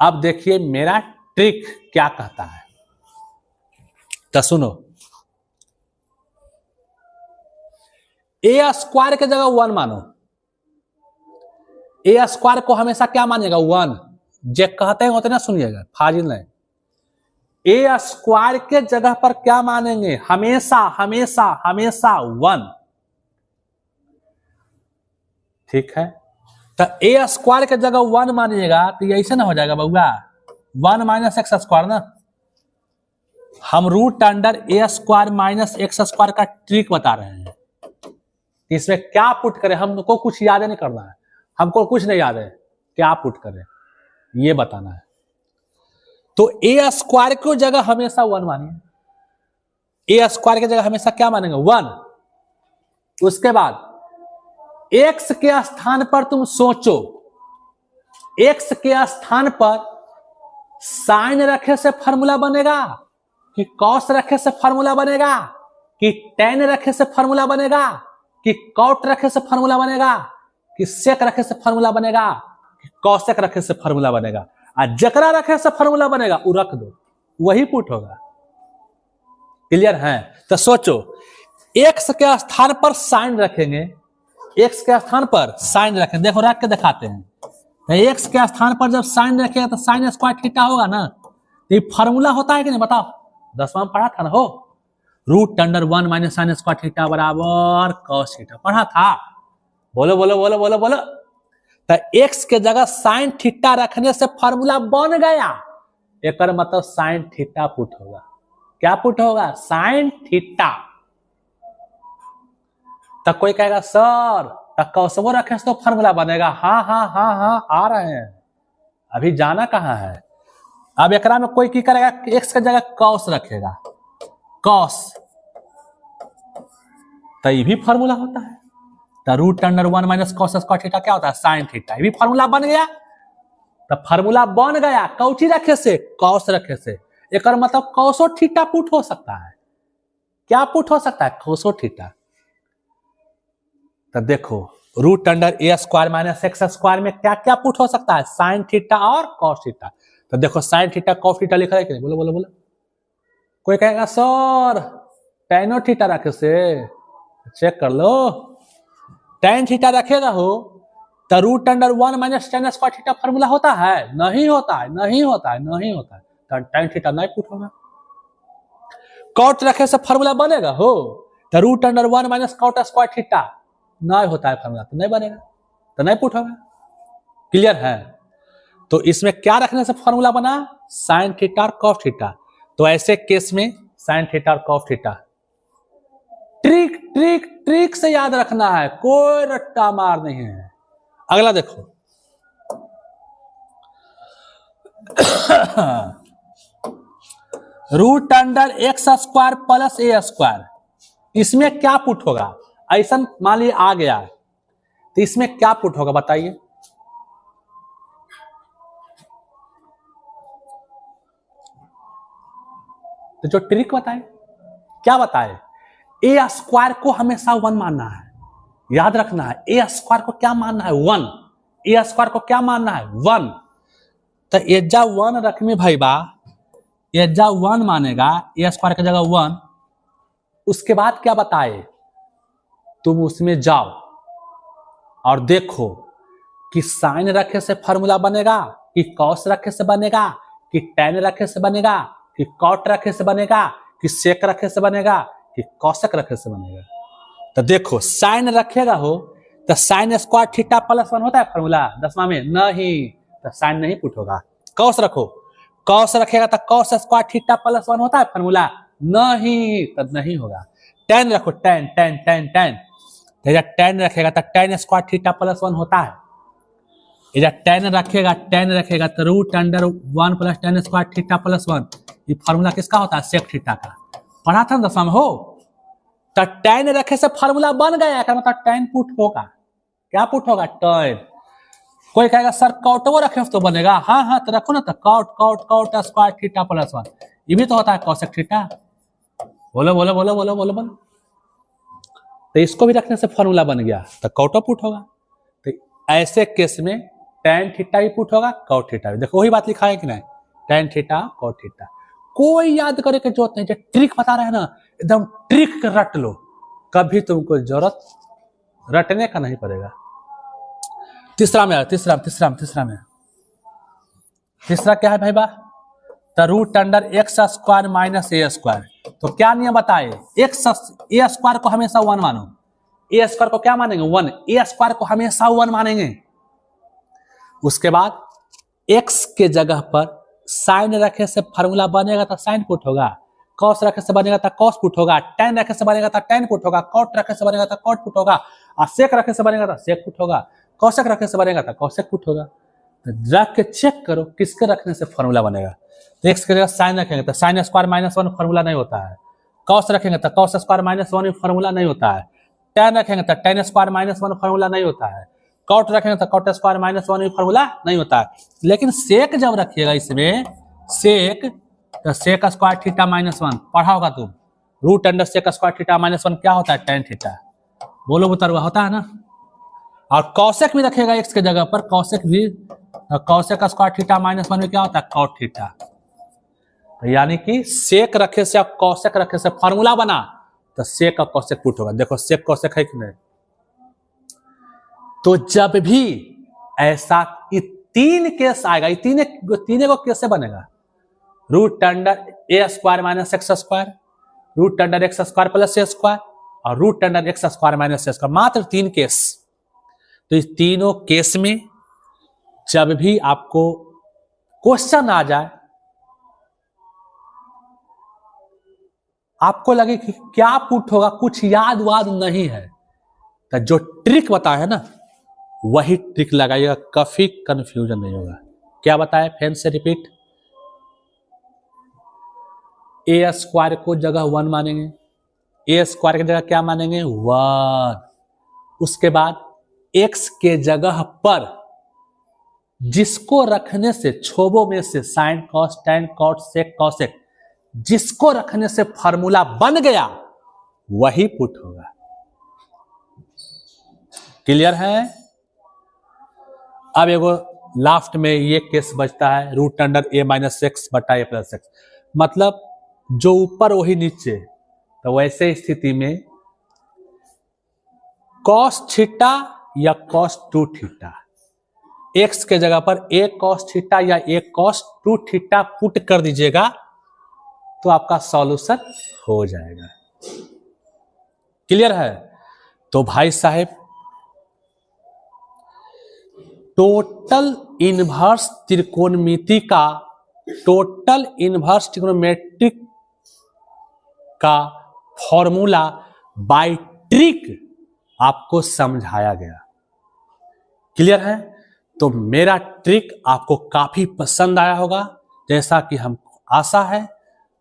Speaker 1: अब देखिए मेरा ट्रिक क्या कहता है, तो सुनो। ए स्क्वायर के जगह 1 मानो, ए स्क्वायर को हमेशा क्या मानेगा? 1। जे कहते हैं उतना सुनिएगा, फाजिल नहीं। ए स्क्वायर के जगह पर क्या मानेंगे, हमेशा हमेशा हमेशा 1, ठीक है। तो ए स्क्वायर के जगह 1 मानिएगा तो ये ऐसे ना हो जाएगा बउआ, 1 माइनस एक्स स्क्वायर ना। हम root under a square minus x square का ट्रिक बता रहे हैं, इसमें क्या पुट करें, हमको कुछ याद नहीं करना है, हमको कुछ नहीं याद है, क्या पुट करें ये बताना है। तो ए स्क्वायर की जगह हमेशा 1 मानिए, ए स्क्वायर की जगह हमेशा क्या मानेंगे 1। उसके बाद एक्स के स्थान पर तुम सोचो, एक्स के स्थान पर साइन रखे से फॉर्मूला बनेगा कि कॉस रखे से फॉर्मूला बनेगा कि टेन रखे से फॉर्मूला बनेगा कि कॉट रखे से फॉर्मूला बनेगा कि सेक रखे से फॉर्मूला बनेगा कि कॉसेक रखे से फॉर्मूला बनेगा। और जकरा रखे से फॉर्मूला बनेगा वो रख दो, वही पुट होगा। क्लियर है? तो सोचो एक्स के स्थान पर साइन रखेंगे, एक्स के स्थान पर साइन रखेंगे, देखो रख के दिखाते हैं। एक्स के स्थान पर जब साइन रखेगा तो साइन स्क्वायर थीटा होगा ना, ये फॉर्मूला होता है कि नहीं बताओ, 10वां में पढ़ा था ना, हो root under 1 minus sine square theta बराबर कॉस थीटा, पढ़ा था। बोलो बोलो बोलो बोलो बोलो। तो एक्स के जगह साइन थीटा रखने से फॉर्मूला बन गया, एक मतलब साइन थीटा पुट होगा। क्या पुट होगा? Sine theta. तो कोई कहेगा सर कौसवो रखे तो फॉर्मूला बनेगा, हाँ हाँ हाँ हाँ आ रहे हैं, अभी जाना कहाँ है। अब एकरा में कोई की करेगा, एक्स की जगह कॉस रखेगा, कॉस, तो ये भी फॉर्मूला होता है। तो root under 1 minus cos square theta क्या होता है? Sine theta. ये भी फॉर्मूला बन गया। तो फॉर्मूला बन गया कौची रखे से? कॉस रखे से। एक मतलब कॉसो थीटा पुट हो सकता है। क्या पुट हो सकता है? कॉसो थीटा। तो देखो root under a square minus x square में क्या क्या पुट हो सकता है? साइन थीटा और कॉस थीटा। तो देखो साइन थीटा कॉस थीटा लिखा है कि नहीं? बोलो बोलो बोलो। कोई कहेगा सर टेनो थीटा रखे से, चेक कर लो, टेन थीटा रखेगा हो तो root under 1 minus tan square theta formula होता है? नहीं होता है, नहीं होता है, नहीं होता है। तो टेन थीटा नहीं पुट होगा। कॉट रखे से फॉर्मूला बनेगा हो तो root under 1 minus cot square theta नहीं होता है फॉर्मूला, तो नहीं बनेगा, तो नहीं पुट होगा। क्लियर है? तो इसमें क्या रखने से फॉर्मूला बना? साइन थीटा और कॉस थीटा। तो ऐसे केस में साइन थीटा और cos theta. Trick trick trick से याद रखना है, कोई रट्टा मार नहीं है। अगला देखो root under x square plus a square, इसमें क्या पुट होगा? ऐसा मान लीजिए आ गया तो इसमें क्या पुट होगा बताइए? तो जो ट्रिक बताए, क्या बताए? ए स्क्वायर को हमेशा 1 मानना है, याद रखना है। ए स्क्वायर को क्या मानना है? 1। ए स्क्वायर को क्या मानना है? 1। तो एजा 1 रखने भाई बा, एजा 1 मानेगा, ए स्क्वायर की जगह 1। उसके बाद क्या बताए? तुम उसमें जाओ और देखो कि साइन रखे से फॉर्मूला बनेगा कि कॉस रखे से बनेगा कि टेन रखे से बनेगा कि कॉट रखे से बनेगा कि सेक रखे से बनेगा कि कॉसेक रखे से बनेगा। तो देखो साइन रखेगा हो तो साइन स्क्वायर थीटा प्लस 1 होता है फॉर्मूला 10वां में? नहीं, तो साइन नहीं पुट होगा। कॉस रखो, कॉस रखेगा तो कॉस स्क्वायर थीटा प्लस 1 होता है फॉर्मूला? नहीं, तब नहीं होगा। टेन रखो, ten ten ten ten, ten रखेगा तो टेन स्क्वायर थीटा प्लस 1 होता है। इधर टेन रखेगा तो root under 1 plus tan square theta plus 1, ये फॉर्मूला किसका होता है? सेक थीटा का। पढ़ा था ना 10वां में हो। तो टेन रखे से फॉर्मूला बन गया, मतलब टेन पुट होगा। क्या पुट होगा? टेन। कोई कहेगा सर कॉटो रखे तो बनेगा, हाँ हाँ तो रखो ना, तो cot cot cot square theta plus 1, ये भी तो होता है कॉसेक थीटा। बोलो बोलो बोलो बोलो बोलो बोलो। तो इसको भी रखने से फॉर्मूला बन गया तो कॉटो पुट होगा। तो ऐसे केस में टेन थीटा भी पुट होगा, कॉट थीटा भी। देखो वही बात लिखा है कि नहीं? Tan theta cot theta. कोई याद करे की जरूरत नहीं, जो ट्रिक बता रहे हैं ना एकदम ट्रिक रट लो, कभी तुमको जरूरत रटने का नहीं पड़ेगा। तीसरा में तीसरा क्या है भाई बा, the root under x square minus a square. तो क्या नियम बताए, एक्स ए स्क्वायर को हमेशा 1 मानो, ए स्क्वायर को क्या मानेंगे 1, ए स्क्वायर को हमेशा 1 मानेंगे। उसके बाद एक्स के जगह पर साइन रखे से फॉर्मूला बनेगा तो साइन पुट होगा, कॉस रखे से बनेगा तो कॉस पुट होगा, टेन रखे से बनेगा तो टेन पुट होगा, कॉट रखे से बनेगा तो कॉट पुट होगा, और सेक रखे से बनेगा तो सेक पुट होगा, कौशक रखने से बनेगा तो कौशक पुट होगा। तो रख के चेक करो किसके रखने से फॉर्मूला बनेगा। तो एक्स की जगह साइन रखेंगे तो साइन स्क्वायर माइनस 1 फॉर्मूला नहीं होता है, कॉस रखेंगे तो कॉस स्क्वायर माइनस 1 फॉर्मूला नहीं होता है, टेन रखेंगे तो टेन स्क्वायर माइनस 1 फॉर्मूला नहीं होता है, कॉट रखेंगे तो कॉट स्क्वायर माइनस 1 फॉर्मूला नहीं होता है। लेकिन सेक जब रखिएगा इसमें, सेक तो सेक स्क्वायर थीटा माइनस 1 पढ़ा होगा तुम, root under sec square theta minus 1 क्या होता है, टेन थीटा, बोलो बतरवा होता है ना। और कौशक भी रखेगा एक्स के जगह पर, कौशक भी, कौशक स्क्वायर थीटा माइनस 1 में क्या होता है, कॉट थीटा। तो यानी कि सेक रखे से और कौशक रखे से फॉर्मूला बना तो सेक और कौशक पुट होगा। देखो सेक कौशक है कि नहीं। तो जब भी ऐसा तीन केस आएगा, तीन को कैसे बनेगा, root under a square minus x square, root under x square plus a square और root under x square minus a square, मात्र 3 केस। तो इस तीनों केस में जब भी आपको क्वेश्चन आ जाए, आपको लगे कि क्या पुट होगा, कुछ याद वाद नहीं है, तो जो ट्रिक बताया है ना वही ट्रिक लगाइएगा, कभी कंफ्यूजन नहीं होगा। क्या बताया, फैन से रिपीट, ए स्क्वायर को जगह 1 मानेंगे, ए स्क्वायर की जगह क्या मानेंगे 1। उसके बाद एक्स के जगह पर जिसको रखने से, छोबों में से sine cos tan cot sec cosec, जिसको रखने से फॉर्मूला बन गया वही पुट होगा। क्लियर है। अब एगो लास्ट में ये केस बचता है, रूट अंडर ए माइनस एक्स बटा ए प्लस एक्स, मतलब जो ऊपर वही नीचे। तो वैसे स्थिति में कॉस थीटा या कॉस 2 थीटा, एक्स के जगह पर ए कॉस थीटा या ए कॉस 2 थीटा पुट कर दीजिएगा तो आपका सॉल्यूशन हो जाएगा। क्लियर है। तो भाई साहब, टोटल इनवर्स त्रिकोणमिति का, टोटल इनवर्स ट्रिग्नोमेट्रिक का फॉर्मूला बाय ट्रिक आपको समझाया गया। क्लियर है। तो मेरा ट्रिक आपको काफी पसंद आया होगा, जैसा कि हमको आशा है।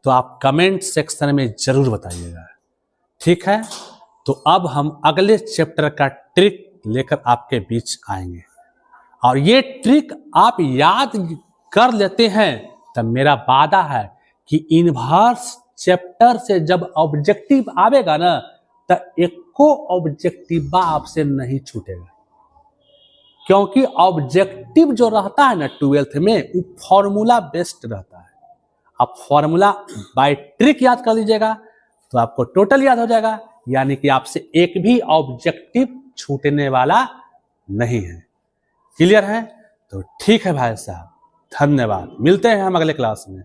Speaker 1: तो आप कमेंट सेक्शन में जरूर बताइएगा, ठीक है। तो अब हम अगले चैप्टर का ट्रिक लेकर आपके बीच आएंगे, और ये ट्रिक आप याद कर लेते हैं तो मेरा वादा है कि इनवर्स चैप्टर से जब ऑब्जेक्टिव आवेगा ना, तो एको ऑब्जेक्टिव आपसे नहीं छूटेगा, क्योंकि ऑब्जेक्टिव जो रहता है ना 12th में, वो फॉर्मूला बेस्ड रहता है। आप फॉर्मूला बाय ट्रिक याद कर लीजिएगा तो आपको टोटल याद हो जाएगा, यानी कि आपसे एक भी ऑब्जेक्टिव छूटने वाला नहीं है। क्लियर है। तो ठीक है भाई साहब, धन्यवाद, मिलते हैं हम अगले क्लास में।